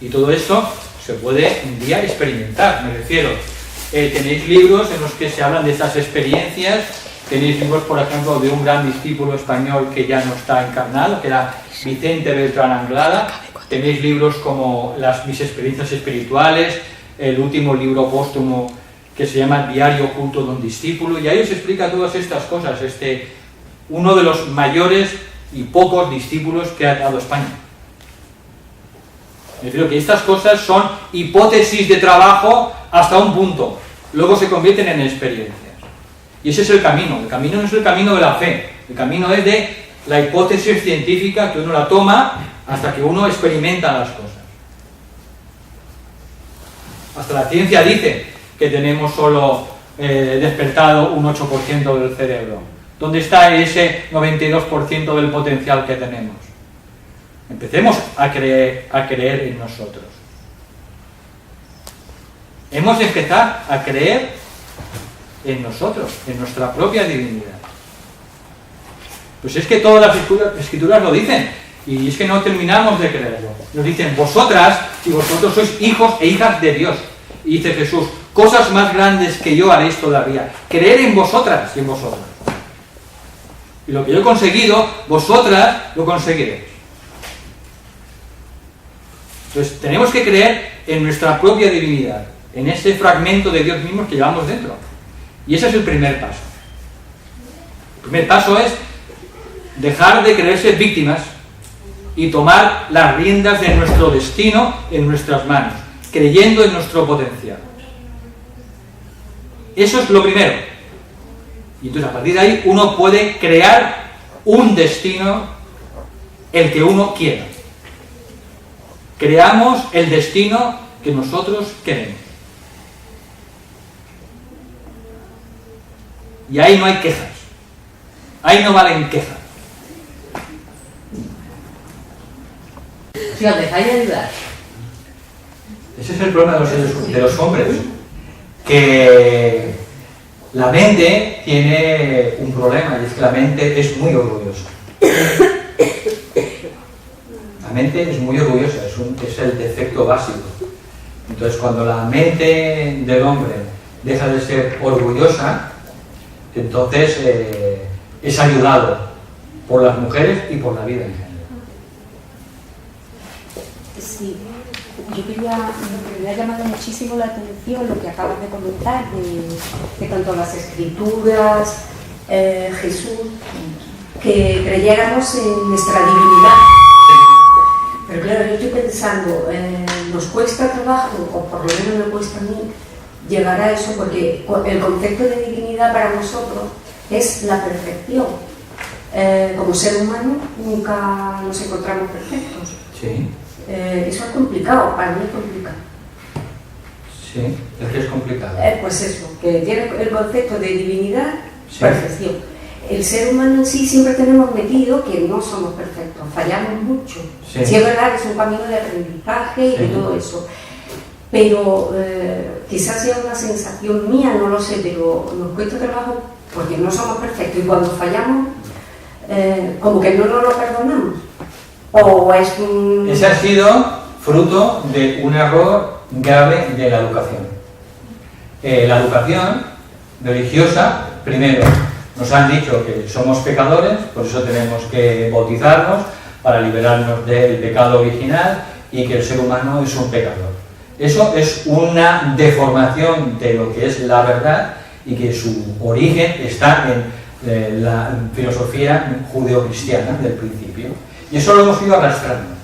Y todo esto se puede un día experimentar, me refiero. Tenéis libros en los que se hablan de estas experiencias. Tenéis libros, por ejemplo, de un gran discípulo español que ya no está encarnado, que era Vicente Beltrán Anglada. Tenéis libros como Mis experiencias espirituales, el último libro póstumo que se llama Diario oculto de un discípulo, y ahí os explica todas estas cosas. Uno de los mayores y pocos discípulos que ha dado España. Me refiero que estas cosas son hipótesis de trabajo hasta un punto, luego se convierten en experiencias. Y ese es el camino. El camino no es el camino de la fe, el camino es de la hipótesis científica, que uno la toma hasta que uno experimenta las cosas. Hasta la ciencia dice que tenemos solo despertado un 8% del cerebro. ¿Dónde está ese 92% del potencial que tenemos? Empecemos a creer en nosotros. Hemos de empezar a creer en nosotros, en nuestra propia divinidad. Pues es que todas las escrituras lo dicen, y es que no terminamos de creerlo. Nos dicen, vosotras y vosotros sois hijos e hijas de Dios. Y dice Jesús, cosas más grandes que yo haréis todavía. Creer en vosotras y en vosotros. Y lo que yo he conseguido, vosotras lo conseguiréis. Entonces tenemos que creer en nuestra propia divinidad, en ese fragmento de Dios mismo que llevamos dentro. Y ese es el primer paso. El primer paso es dejar de creerse víctimas y tomar las riendas de nuestro destino en nuestras manos, creyendo en nuestro potencial. Eso es lo primero. Y entonces a partir de ahí uno puede crear un destino, el que uno quiera. Creamos el destino que nosotros queremos. Y ahí no hay quejas. Ahí no valen quejas. Si os dejáis ayudar. Ese es el problema de los hombres. Que la mente tiene un problema, y es que la mente es muy orgullosa. La mente es muy orgullosa, es el defecto básico. Entonces, cuando la mente del hombre deja de ser orgullosa, entonces es ayudado por las mujeres y por la vida en general. Sí, yo me ha llamado muchísimo la atención lo que acabas de comentar, de tanto las escrituras, Jesús, que creyéramos en nuestra divinidad. Pero claro, yo estoy pensando, nos cuesta trabajo, o por lo menos me cuesta a mí, llegar a eso, porque el concepto de divinidad para nosotros es la perfección. como ser humano nunca nos encontramos perfectos. Sí, Eso es complicado, para mí es complicado. sí, es que es complicado. Pues eso, que tiene el concepto de divinidad, Sí. perfección. El ser humano en sí siempre tenemos metido que no somos perfectos, fallamos mucho. Sí. Sí, es verdad que es un camino de aprendizaje y de Sí. todo eso. Pero quizás sea una sensación mía, no lo sé, pero nos cuesta trabajo porque no somos perfectos y cuando fallamos, como que no nos lo perdonamos. O es un... Ese ha sido fruto de un error grave de la educación. La educación religiosa, primero, nos han dicho que somos pecadores, por eso tenemos que bautizarnos para liberarnos del pecado original y que el ser humano es un pecador. Eso es una deformación de lo que es la verdad y que su origen está en la filosofía judeocristiana del principio. Y eso lo hemos ido arrastrando.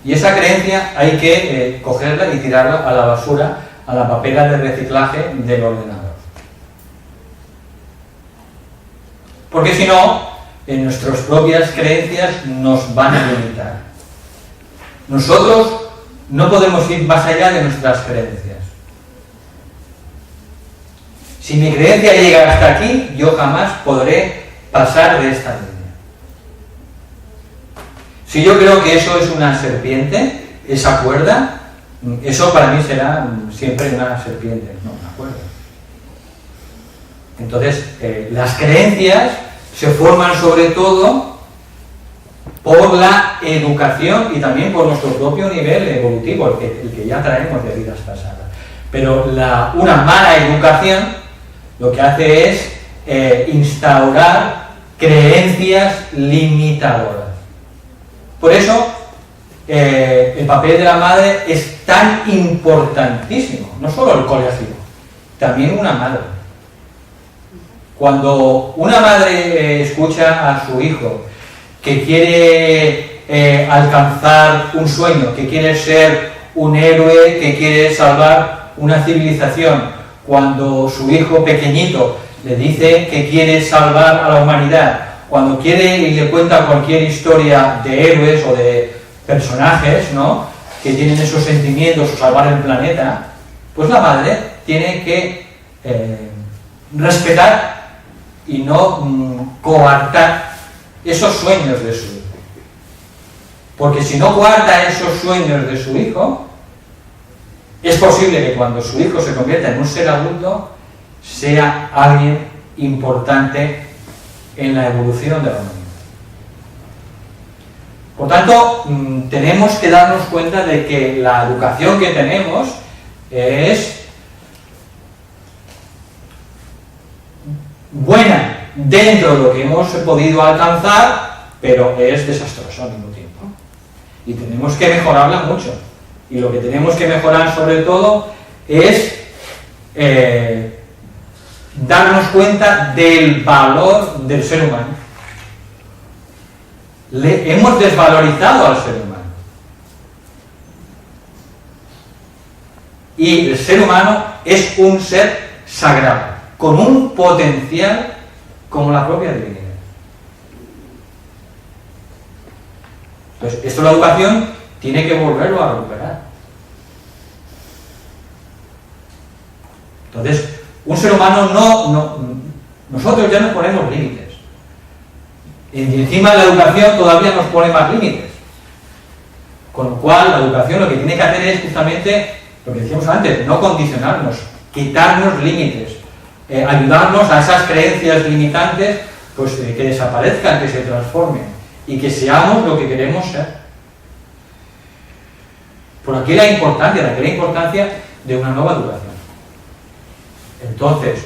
Y esa creencia hay que cogerla y tirarla a la basura, a la papela de reciclaje del ordenador. Porque si no, en nuestras propias creencias nos van a limitar. Nosotros no podemos ir más allá de nuestras creencias. Si mi creencia llega hasta aquí, yo jamás podré pasar de esta línea. Si yo creo que eso es una serpiente, esa cuerda, eso para mí será siempre una serpiente, no una cuerda. Entonces, las creencias se forman sobre todo por la educación y también por nuestro propio nivel evolutivo, el que ya traemos de vidas pasadas. Pero una mala educación lo que hace es instaurar creencias limitadoras. Por eso, el papel de la madre es tan importantísimo, no solo el colegio, también una madre. Cuando una madre escucha a su hijo que quiere alcanzar un sueño, que quiere ser un héroe, que quiere salvar una civilización, cuando su hijo pequeñito le dice que quiere salvar a la humanidad, cuando quiere y le cuenta cualquier historia de héroes o de personajes, ¿no?, que tienen esos sentimientos o salvar el planeta, pues la madre tiene que respetar y no coartar esos sueños de su hijo. Porque si no coarta esos sueños de su hijo, es posible que cuando su hijo se convierta en un ser adulto, sea alguien importante en la evolución de la humanidad. Por tanto, tenemos que darnos cuenta de que la educación que tenemos es buena dentro de lo que hemos podido alcanzar, pero es desastrosa al mismo tiempo. Y tenemos que mejorarla mucho. Y lo que tenemos que mejorar sobre todo es darnos cuenta del valor del ser humano. Hemos desvalorizado al ser humano. Y el ser humano es un ser sagrado, con un potencial como la propia divinidad. Entonces, esto la educación tiene que volverlo a recuperar. Entonces, un ser humano nosotros ya nos ponemos límites. Y encima la educación todavía nos pone más límites. Con lo cual, la educación lo que tiene que hacer es justamente lo que decíamos antes, no condicionarnos, quitarnos límites, ayudarnos a esas creencias limitantes, pues que desaparezcan, que se transformen y que seamos lo que queremos ser. Por aquí la importancia de una nueva educación. Entonces,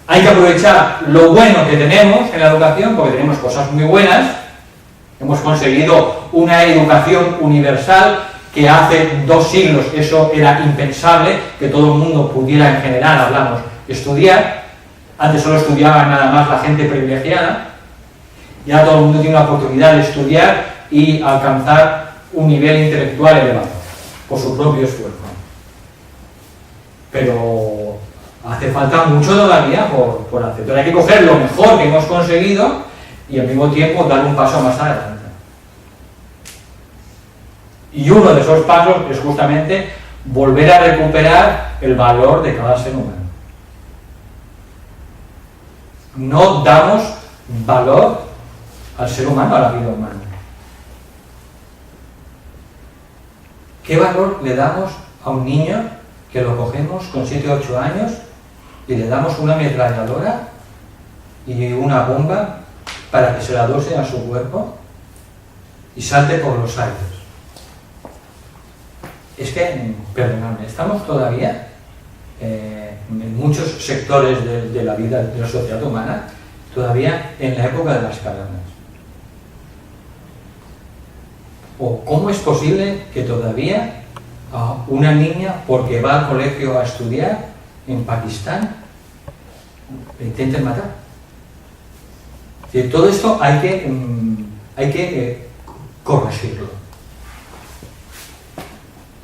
hay que aprovechar lo bueno que tenemos en la educación, porque tenemos cosas muy buenas. Hemos conseguido una educación universal que hace 2 siglos eso era impensable, que todo el mundo pudiera en general, hablamos, estudiar. Antes solo estudiaba nada más la gente privilegiada. Ya todo el mundo tiene la oportunidad de estudiar y alcanzar un nivel intelectual elevado, por su propio esfuerzo. Pero hace falta mucho todavía por hacer. Pero hay que coger lo mejor que hemos conseguido y al mismo tiempo dar un paso más adelante. Y uno de esos pasos es justamente volver a recuperar el valor de cada ser humano. No damos valor al ser humano, a la vida humana. ¿Qué valor le damos a un niño que lo cogemos con 7 o 8 años y le damos una ametralladora y una bomba para que se la dose a su cuerpo y salte por los aires? Es que, perdonadme, estamos todavía en muchos sectores de la vida de la sociedad humana, todavía en la época de las cavernas. ¿O cómo es posible que todavía una niña, porque va al colegio a estudiar en Pakistán, le intenten matar? Todo esto hay que corregirlo.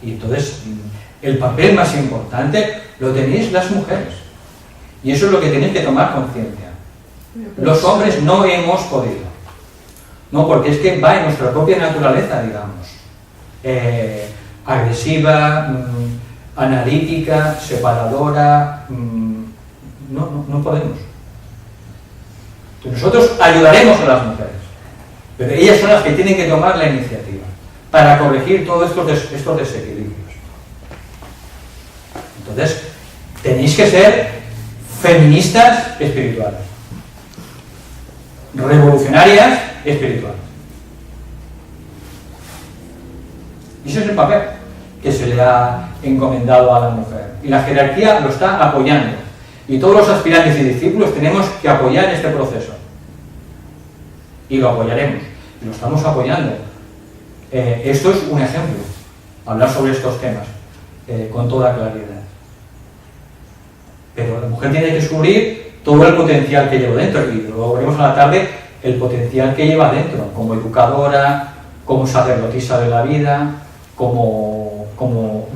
Y entonces el papel más importante lo tenéis las mujeres. Y eso es lo que tenéis que tomar conciencia. Los hombres no hemos podido. No, porque es que va en nuestra propia naturaleza, digamos. Agresiva, analítica, separadora. No podemos. Nosotros ayudaremos a las mujeres, pero ellas son las que tienen que tomar la iniciativa para corregir todos estos desequilibrios. Entonces, tenéis que ser feministas espirituales, revolucionarias espirituales. Y ese es el papel que se le ha encomendado a la mujer. Y la jerarquía lo está apoyando. Y todos los aspirantes y discípulos tenemos que apoyar este proceso. Y lo apoyaremos. Y lo estamos apoyando. Esto es un ejemplo. Hablar sobre estos temas con toda claridad. Pero la mujer tiene que descubrir todo el potencial que lleva dentro. Y luego veremos a la tarde el potencial que lleva dentro. Como educadora, como sacerdotisa de la vida, como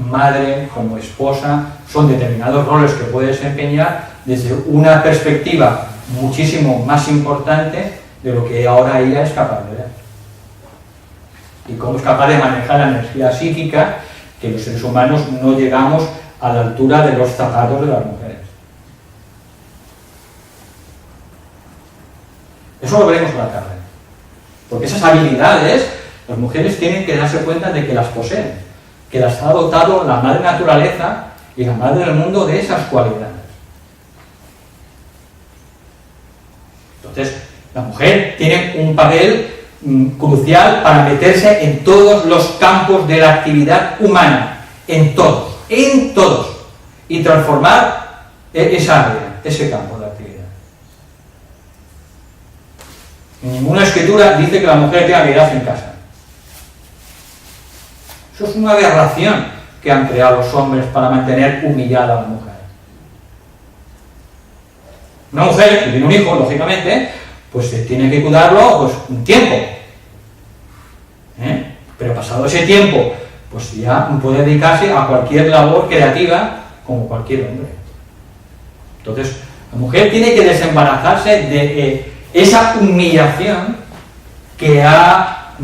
madre, como esposa. Son determinados roles que puede desempeñar desde una perspectiva muchísimo más importante de lo que ahora ella es capaz de ver. Y cómo es capaz de manejar la energía psíquica, que los seres humanos no llegamos a la altura de los zapatos de las mujeres. Eso lo veremos una tarde. Porque esas habilidades, las mujeres tienen que darse cuenta de que las poseen, que las ha dotado la madre naturaleza y la madre del mundo de esas cualidades. Entonces, la mujer tiene un papel crucial para meterse en todos los campos de la actividad humana, en todos, y transformar esa área, ese campo de actividad. Ninguna escritura dice que la mujer tenga que quedarse en casa. Eso es una aberración que han creado los hombres para mantener humillada a la mujer. Una mujer que tiene un hijo, lógicamente, pues tiene que cuidarlo pues, un tiempo. Pero pasado ese tiempo, pues ya puede dedicarse a cualquier labor creativa como cualquier hombre. Entonces, la mujer tiene que desembarazarse de esa humillación que ha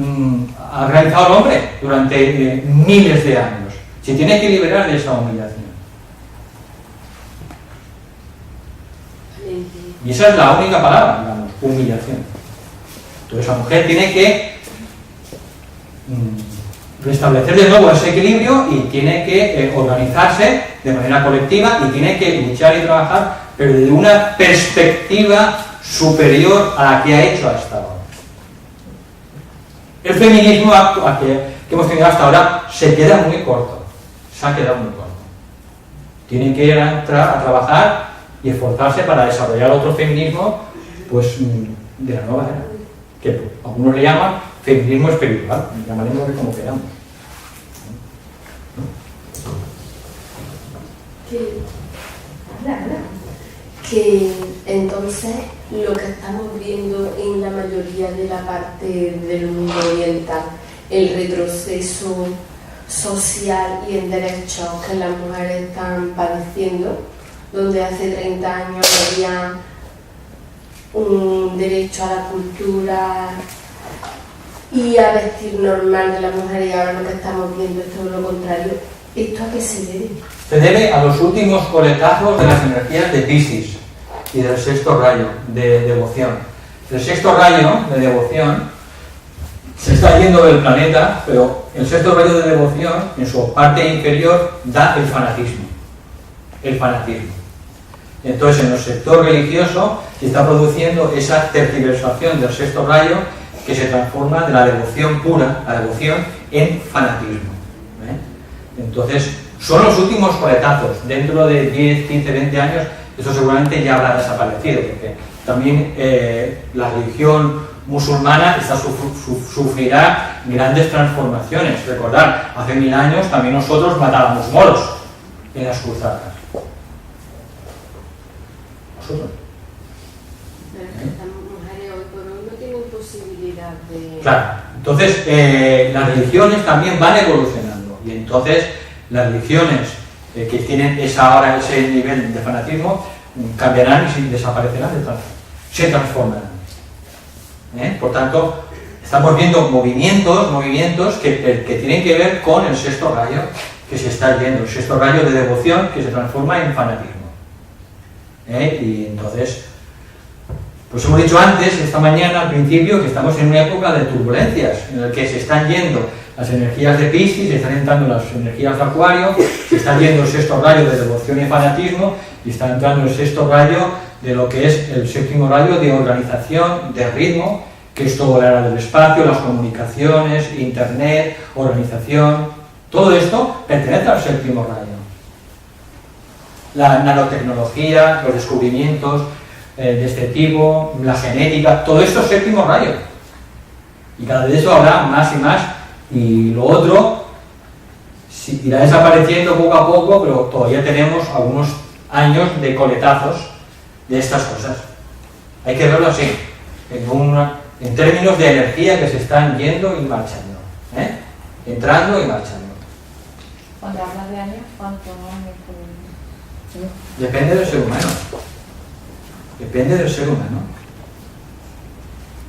realizado el hombre durante miles de años. Se tiene que liberar de esa humillación. Y esa es la única palabra, digamos, humillación. Entonces la mujer tiene que restablecer de nuevo ese equilibrio y tiene que organizarse de manera colectiva y tiene que luchar y trabajar, pero desde una perspectiva superior a la que ha hecho hasta ahora. El feminismo que hemos tenido hasta ahora se queda muy corto, se ha quedado muy corto. Tienen que entrar a trabajar y esforzarse para desarrollar otro feminismo, pues, de la nueva era, que algunos le llaman feminismo espiritual, llamaremos como queramos. Que entonces lo que estamos viendo en la mayoría de la parte del mundo oriental, el retroceso social y en derechos que las mujeres están padeciendo, donde hace 30 años había un derecho a la cultura y a vestir normal de la mujer, y ahora lo que estamos viendo es todo lo contrario. ¿Esto a qué se debe? Se debe a los últimos coletazos de las energías de Piscis y del sexto rayo de devoción. El sexto rayo de devoción se está yendo del planeta, pero el sexto rayo de devoción, en su parte inferior, da el fanatismo. El fanatismo. Entonces, en el sector religioso se está produciendo esa tergiversación del sexto rayo que se transforma de la devoción pura, la devoción, en fanatismo. Entonces, son los últimos coletazos. Dentro de 10, 15, 20 años, esto seguramente ya habrá desaparecido, porque también la religión musulmana sufrirá grandes transformaciones. Recordad, hace 1000 años también nosotros matábamos moros en las cruzadas. Nosotros. Pero es que estas mujeres hoy por hoy no tienen posibilidad de... Claro, entonces las religiones también van evolucionando, y entonces las religiones que tienen ahora ese nivel de fanatismo cambiarán y desaparecerán, se transformarán. Por tanto, estamos viendo movimientos que tienen que ver con el sexto rayo que se está yendo, el sexto rayo de devoción que se transforma en fanatismo. Y entonces, pues hemos dicho antes, esta mañana al principio, que estamos en una época de turbulencias, en la que se están yendo las energías de Piscis, se están entrando las energías de Acuario, se está yendo el sexto rayo de devoción y fanatismo, y está entrando el sexto rayo de lo que es el séptimo rayo de organización, de ritmo, que es todo la era del espacio, las comunicaciones, internet, organización. Todo esto pertenece al séptimo rayo. La nanotecnología, los descubrimientos de este tipo, la genética, todo esto es séptimo rayo. Y cada vez eso habrá más y más, y lo otro irá desapareciendo poco a poco, pero todavía tenemos algunos años de coletazos de estas cosas. Hay que verlo así, en términos de energía que se están yendo y marchando, entrando y marchando. Cuando hablas de años, ¿cuántos años? Depende del ser humano. Depende del ser humano.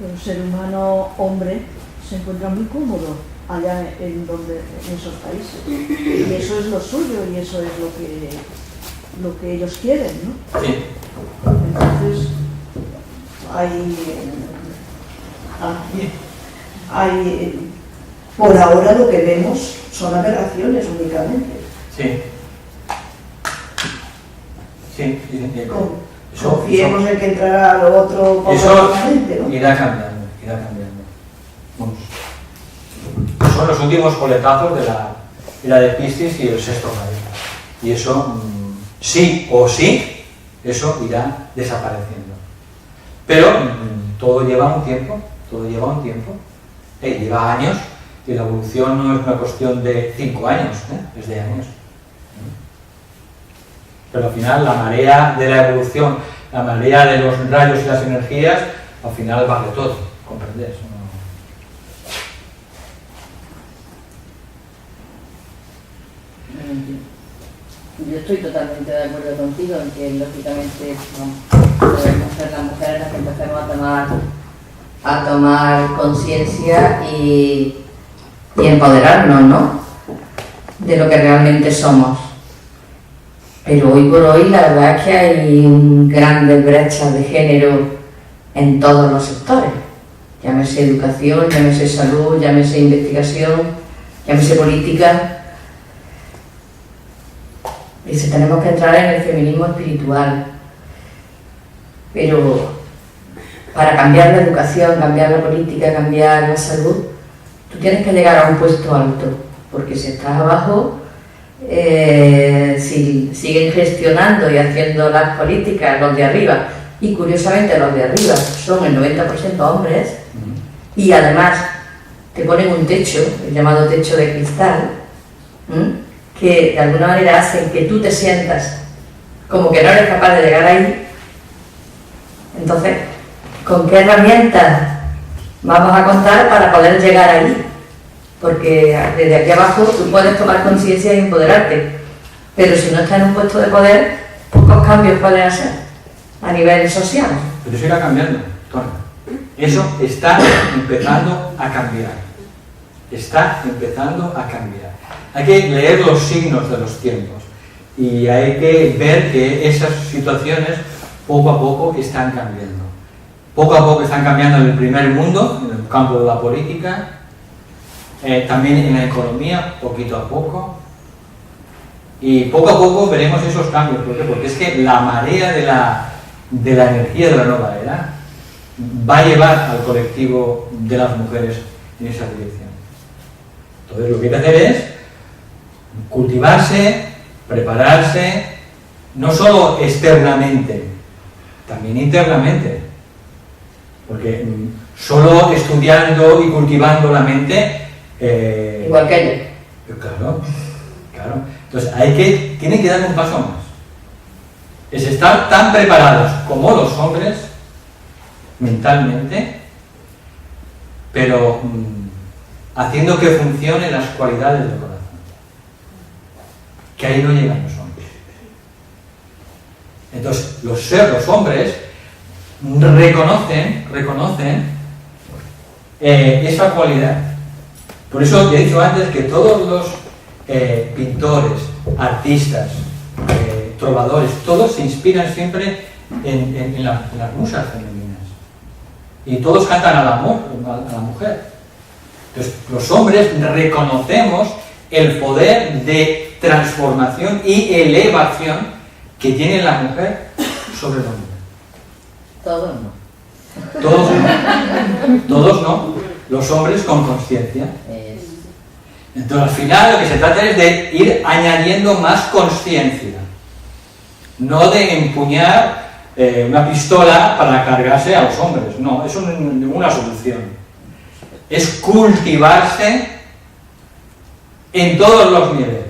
El ser humano hombre se encuentra muy cómodo allá en esos países. Y eso es lo suyo y eso es lo que ellos quieren, ¿no? Sí. Entonces, por ahora lo que vemos son aberraciones únicamente. Sí. Sí. Confiemos en que entrará lo otro paulatinamente, ¿no? Irá cambiando. Vamos. Son los últimos coletazos de la de Piscis y el sexto rayo. Y eso, sí o sí, eso irá desapareciendo. Pero todo lleva un tiempo, lleva años, y la evolución no es una cuestión de 5 años, es de años. Pero al final la marea de la evolución, la marea de los rayos y las energías, al final vale todo, ¿comprendes? Yo estoy totalmente de acuerdo contigo en que lógicamente debemos ser las mujeres las que empecemos a tomar conciencia y empoderarnos, ¿no?, de lo que realmente somos. Pero hoy por hoy la verdad es que hay grandes brechas de género en todos los sectores. Llámese educación, llámese salud, llámese investigación, llámese política. Y si tenemos que entrar en el feminismo espiritual. Pero para cambiar la educación, cambiar la política, cambiar la salud, tú tienes que llegar a un puesto alto. Porque si estás abajo, si siguen gestionando y haciendo las políticas los de arriba, y curiosamente los de arriba son el 90% hombres, y además te ponen un techo, el llamado techo de cristal, que de alguna manera hacen que tú te sientas como que no eres capaz de llegar ahí. Entonces, ¿con qué herramientas vamos a contar para poder llegar ahí? Porque desde aquí abajo tú puedes tomar conciencia y empoderarte, pero si no estás en un puesto de poder, pocos cambios puedes hacer a nivel social. pero eso irá cambiando, Tony. Eso está empezando a cambiar. Está empezando a cambiar. Hay que leer los signos de los tiempos y hay que ver que esas situaciones poco a poco están cambiando. Poco a poco están cambiando en el primer mundo, en el campo de la política, también en la economía, poquito a poco. Y poco a poco veremos esos cambios. ¿Por qué? Porque es que la marea de la energía de la nueva era va a llevar al colectivo de las mujeres en esa dirección. Entonces lo que hay que hacer es cultivarse, prepararse, no solo externamente, también internamente. Porque solo estudiando y cultivando la mente... igual que ellos. Claro, claro. Entonces tienen que dar un paso más. Es estar tan preparados como los hombres, mentalmente, pero haciendo que funcionen las cualidades del corazón. Que ahí no llegan los hombres. Entonces, los hombres reconocen esa cualidad. Por eso he dicho antes que todos los pintores, artistas, trovadores, todos se inspiran siempre en las musas femeninas. Y todos cantan al amor, a la mujer. Entonces, los hombres reconocemos el poder de transformación y elevación que tiene la mujer sobre el hombre. Todos no. Todos no. Todos no. Los hombres con conciencia. Entonces, al final, lo que se trata es de ir añadiendo más conciencia. No de empuñar una pistola para cargarse a los hombres. No, eso no es ninguna solución. Es cultivarse en todos los niveles.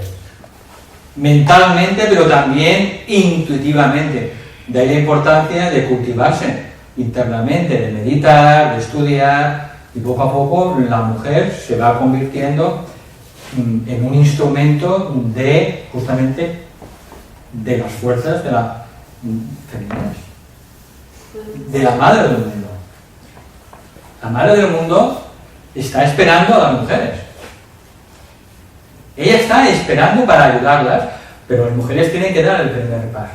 Mentalmente, pero también intuitivamente. De ahí la importancia de cultivarse internamente, de meditar, de estudiar, y poco a poco la mujer se va convirtiendo en un instrumento de, justamente, de las fuerzas de la femeninas, de la madre del mundo. La madre del mundo está esperando a las mujeres. Ella está esperando para ayudarlas, pero las mujeres tienen que dar el primer paso.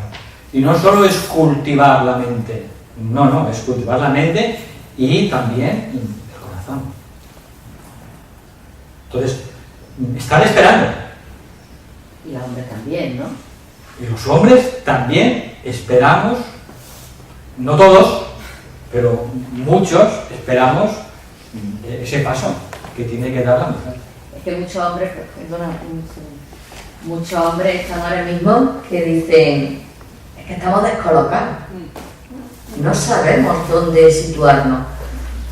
Y no solo es cultivar la mente, no, es cultivar la mente y también el corazón. Entonces, están esperando. Y el hombre también, ¿no? Y los hombres también esperamos, no todos, pero muchos esperamos ese paso que tiene que dar la mujer. Es que muchos hombres, muchos hombres están ahora mismo que dicen, es que estamos descolocados. No sabemos dónde situarnos.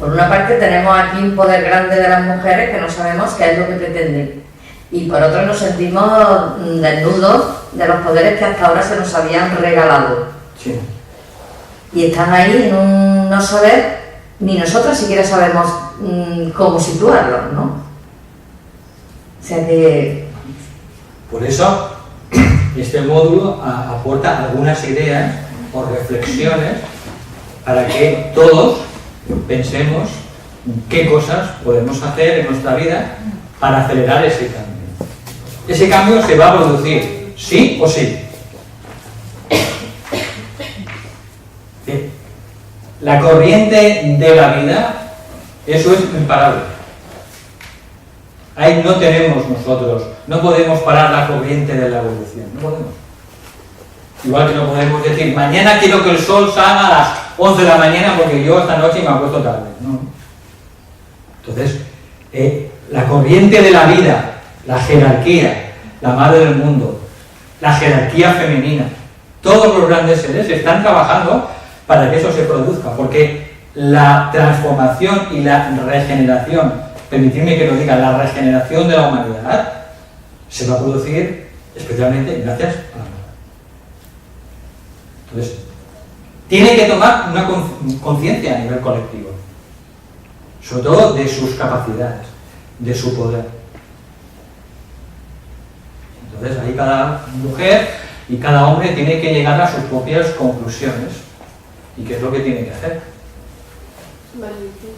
Por una parte tenemos aquí un poder grande de las mujeres que no sabemos qué es lo que pretenden. Y por otra nos sentimos desnudos de los poderes que hasta ahora se nos habían regalado. Sí. Y están ahí en un no saber, ni nosotros siquiera sabemos cómo situarlos, ¿no? O sea que... Por eso, este módulo aporta algunas ideas o reflexiones para que todos pensemos qué cosas podemos hacer en nuestra vida para acelerar ese cambio. Ese cambio se va a producir, sí o sí. La corriente de la vida, eso es imparable. Ahí no tenemos nosotros, no podemos parar la corriente de la evolución, no podemos. Igual que no podemos decir, mañana quiero que el sol salga a las 11 de la mañana porque yo esta noche me acuesto tarde. No. Entonces, la corriente de la vida, la jerarquía, la madre del mundo, la jerarquía femenina, todos los grandes seres están trabajando para que eso se produzca, porque la transformación y la regeneración, permitidme que lo diga, la regeneración de la humanidad se va a producir especialmente gracias a la mujer. Entonces, tiene que tomar una conciencia a nivel colectivo, sobre todo de sus capacidades, de su poder. Entonces, ahí cada mujer y cada hombre tiene que llegar a sus propias conclusiones y qué es lo que tiene que hacer. Valentín,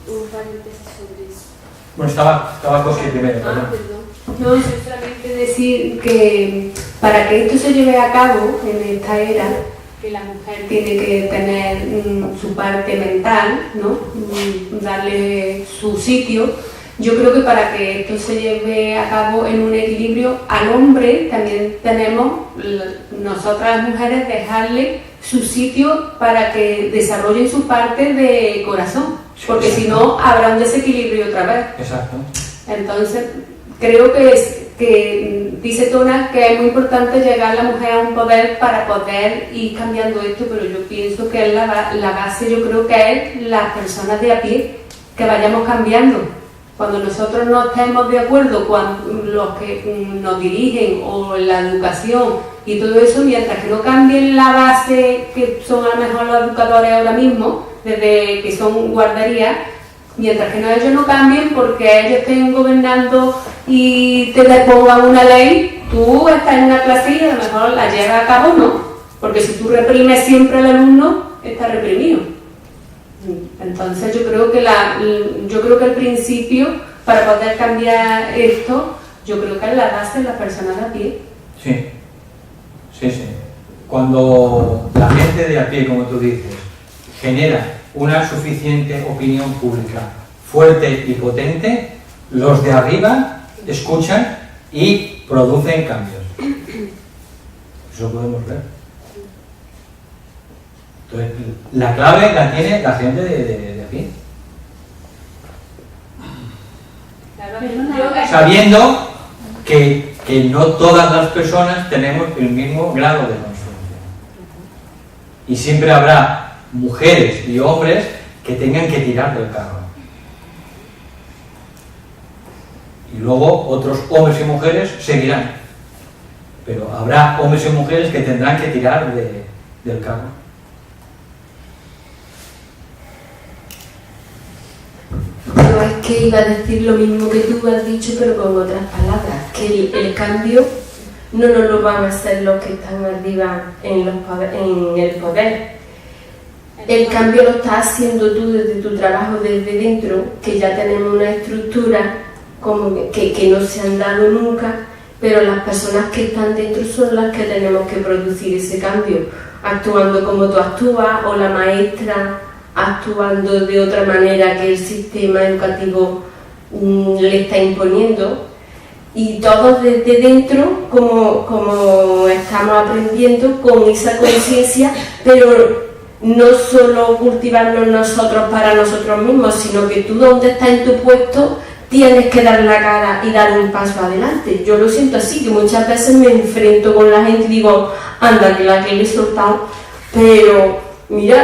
un paréntesis sobre eso. Bueno, estaba Cosque primero, perdón. Perdón. No, yo solamente decir que para que esto se lleve a cabo en esta era, que la mujer tiene que tener su parte mental, ¿no? Darle su sitio. Yo creo que para que esto se lleve a cabo en un equilibrio, al hombre también tenemos, nosotras las mujeres, dejarle su sitio para que desarrollen su parte de corazón, porque si no habrá un desequilibrio otra vez. Exacto. Entonces, creo que dice Tona que es muy importante llegar la mujer a un poder para poder ir cambiando esto, pero yo pienso que es la base, yo creo que es las personas de a pie, que vayamos cambiando. Cuando nosotros no estemos de acuerdo con los que nos dirigen o la educación y todo eso, mientras que no cambien la base, que son a lo mejor los educadores ahora mismo, desde que son guarderías, mientras que ellos no cambien porque ellos estén gobernando y te pongan una ley, tú estás en una clase y a lo mejor la llevas a cabo, ¿no? Porque si tú reprimes siempre al alumno, está reprimido. Entonces yo creo que el principio para poder cambiar esto, yo creo que es la base de las personas de a pie. Sí. Cuando la gente de a pie, como tú dices, genera una suficiente opinión pública fuerte y potente, los de arriba escuchan y producen cambios. Eso podemos ver. Entonces, la clave la tiene la gente de a pie. Sabiendo que no todas las personas tenemos el mismo grado de conciencia. Y siempre habrá mujeres y hombres que tengan que tirar del carro. Y luego otros hombres y mujeres seguirán. Pero habrá hombres y mujeres que tendrán que tirar del carro. No, es que iba a decir lo mismo que tú has dicho, pero con otras palabras, que el cambio no nos lo van a hacer los que están arriba en el poder. El cambio lo estás haciendo tú desde tu trabajo, desde dentro, que ya tenemos una estructura como que no se han dado nunca, pero las personas que están dentro son las que tenemos que producir ese cambio, actuando como tú actúas, o la maestra actuando de otra manera que el sistema educativo le está imponiendo, y todos desde dentro, como estamos aprendiendo con esa conciencia, pero no solo cultivarnos nosotros para nosotros mismos, sino que tú donde estás en tu puesto tienes que dar la cara y dar un paso adelante. Yo lo siento así, que muchas veces me enfrento con la gente y digo, anda, que la que le he soltado, pero mira,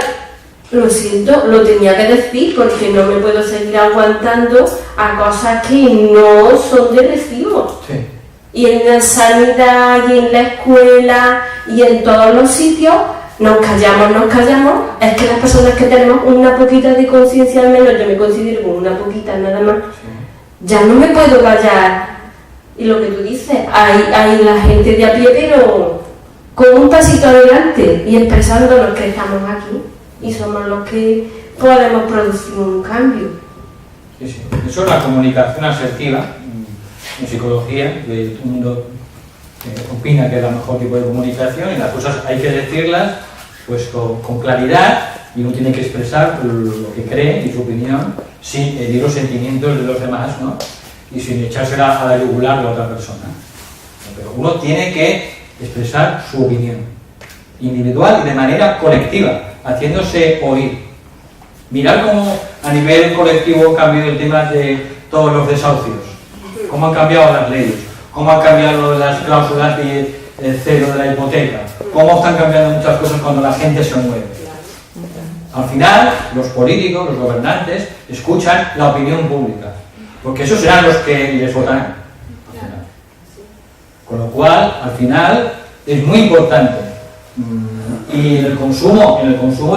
lo siento, lo tenía que decir porque no me puedo seguir aguantando a cosas que no son de recibo. Sí. Y en la sanidad, y en la escuela, y en todos los sitios, nos callamos. Es que las personas que tenemos una poquita de conciencia, al menos yo me considero con una poquita nada más, ya no me puedo callar. Y lo que tú dices, hay la gente de a pie, pero con un pasito adelante y expresando los que estamos aquí. Y somos los que podemos producir un cambio. Sí. Eso es la comunicación asertiva en psicología, que todo el mundo opina que es el mejor tipo de comunicación, y las cosas hay que decirlas pues con claridad, y uno tiene que expresar lo que cree y su opinión sin herir los sentimientos de los demás, ¿no? Y sin echársela a la yugular de la otra persona. Pero uno tiene que expresar su opinión individual y de manera colectiva, haciéndose oír. Mirar cómo a nivel colectivo ha cambiado el tema de todos los desahucios, cómo han cambiado las leyes, cómo han cambiado las cláusulas de cero de la hipoteca, cómo están cambiando muchas cosas cuando la gente se mueve. Al final, los políticos, los gobernantes, escuchan la opinión pública, porque esos serán los que les votarán. Con lo cual, al final, es muy importante. Y en el consumo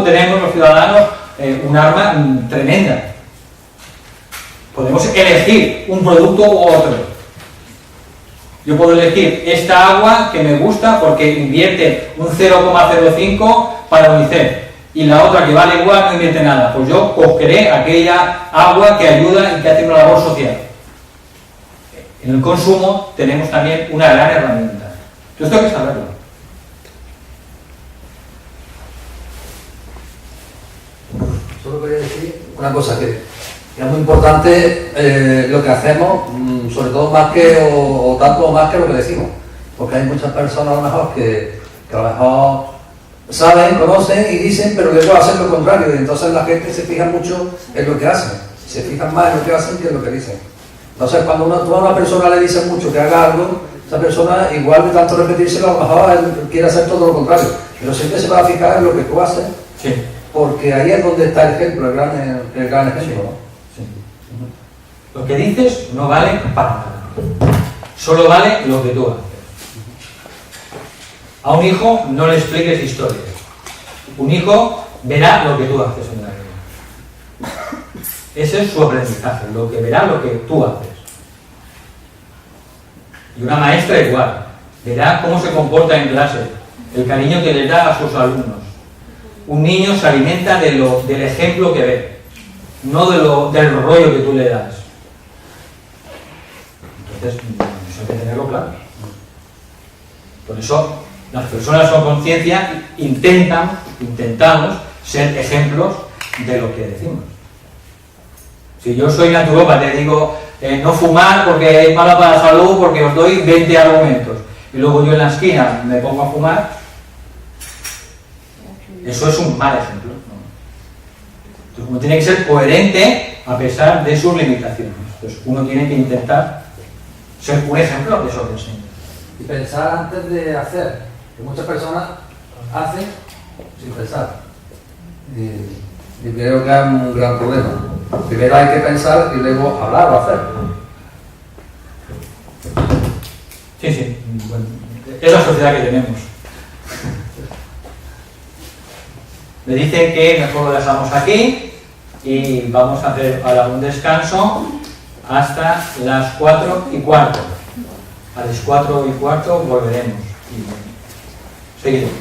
tenemos los ciudadanos un arma tremenda. Podemos elegir un producto u otro. Yo puedo elegir esta agua que me gusta porque invierte un 0,05 para UNICEF y la otra que vale igual no invierte nada, pues yo cogeré aquella agua que ayuda y que hace una labor social. En el consumo tenemos también una gran herramienta. Entonces esto hay que saberlo. Solo quería decir una cosa, que es muy importante lo que hacemos, sobre todo más que, o tanto o más que lo que decimos, porque hay muchas personas a lo mejor que a lo mejor saben, conocen y dicen, pero luego hacen lo contrario, y entonces la gente se fija mucho en lo que hacen, se fijan más en lo que hacen que en lo que dicen. Entonces cuando tú a una persona le dices mucho que haga algo, esa persona, igual de tanto repetírselo, a lo mejor él quiere hacer todo lo contrario, pero siempre se va a fijar en lo que tú haces. Sí. Porque ahí es donde está el ejemplo, el gran ejemplo, ¿no? Sí. Lo que dices no vale para nada. Solo vale lo que tú haces. A un hijo no le expliques historias. Un hijo verá lo que tú haces en la vida. Ese es su aprendizaje, lo que verá lo que tú haces. Y una maestra igual. Verá cómo se comporta en clase, el cariño que le da a sus alumnos. Un niño se alimenta del ejemplo que ve, no del rollo que tú le das. Entonces, eso hay que tenerlo claro. Por eso, las personas con conciencia intentamos ser ejemplos de lo que decimos. Si yo soy naturópata y digo no fumar porque es malo para la salud, porque os doy 20 argumentos, y luego yo en la esquina me pongo a fumar, eso es un mal ejemplo, ¿no? Entonces, uno tiene que ser coherente a pesar de sus limitaciones. Entonces, uno tiene que intentar ser un ejemplo de eso que enseña. Y pensar antes de hacer, que muchas personas hacen sin pensar. Y creo que es un gran problema. Primero hay que pensar y luego hablar o hacer. Sí, sí. Bueno, es la sociedad que tenemos. Me dicen que mejor lo dejamos aquí y vamos a hacer ahora un descanso hasta las 4:15. A las 4:15 volveremos y seguiremos.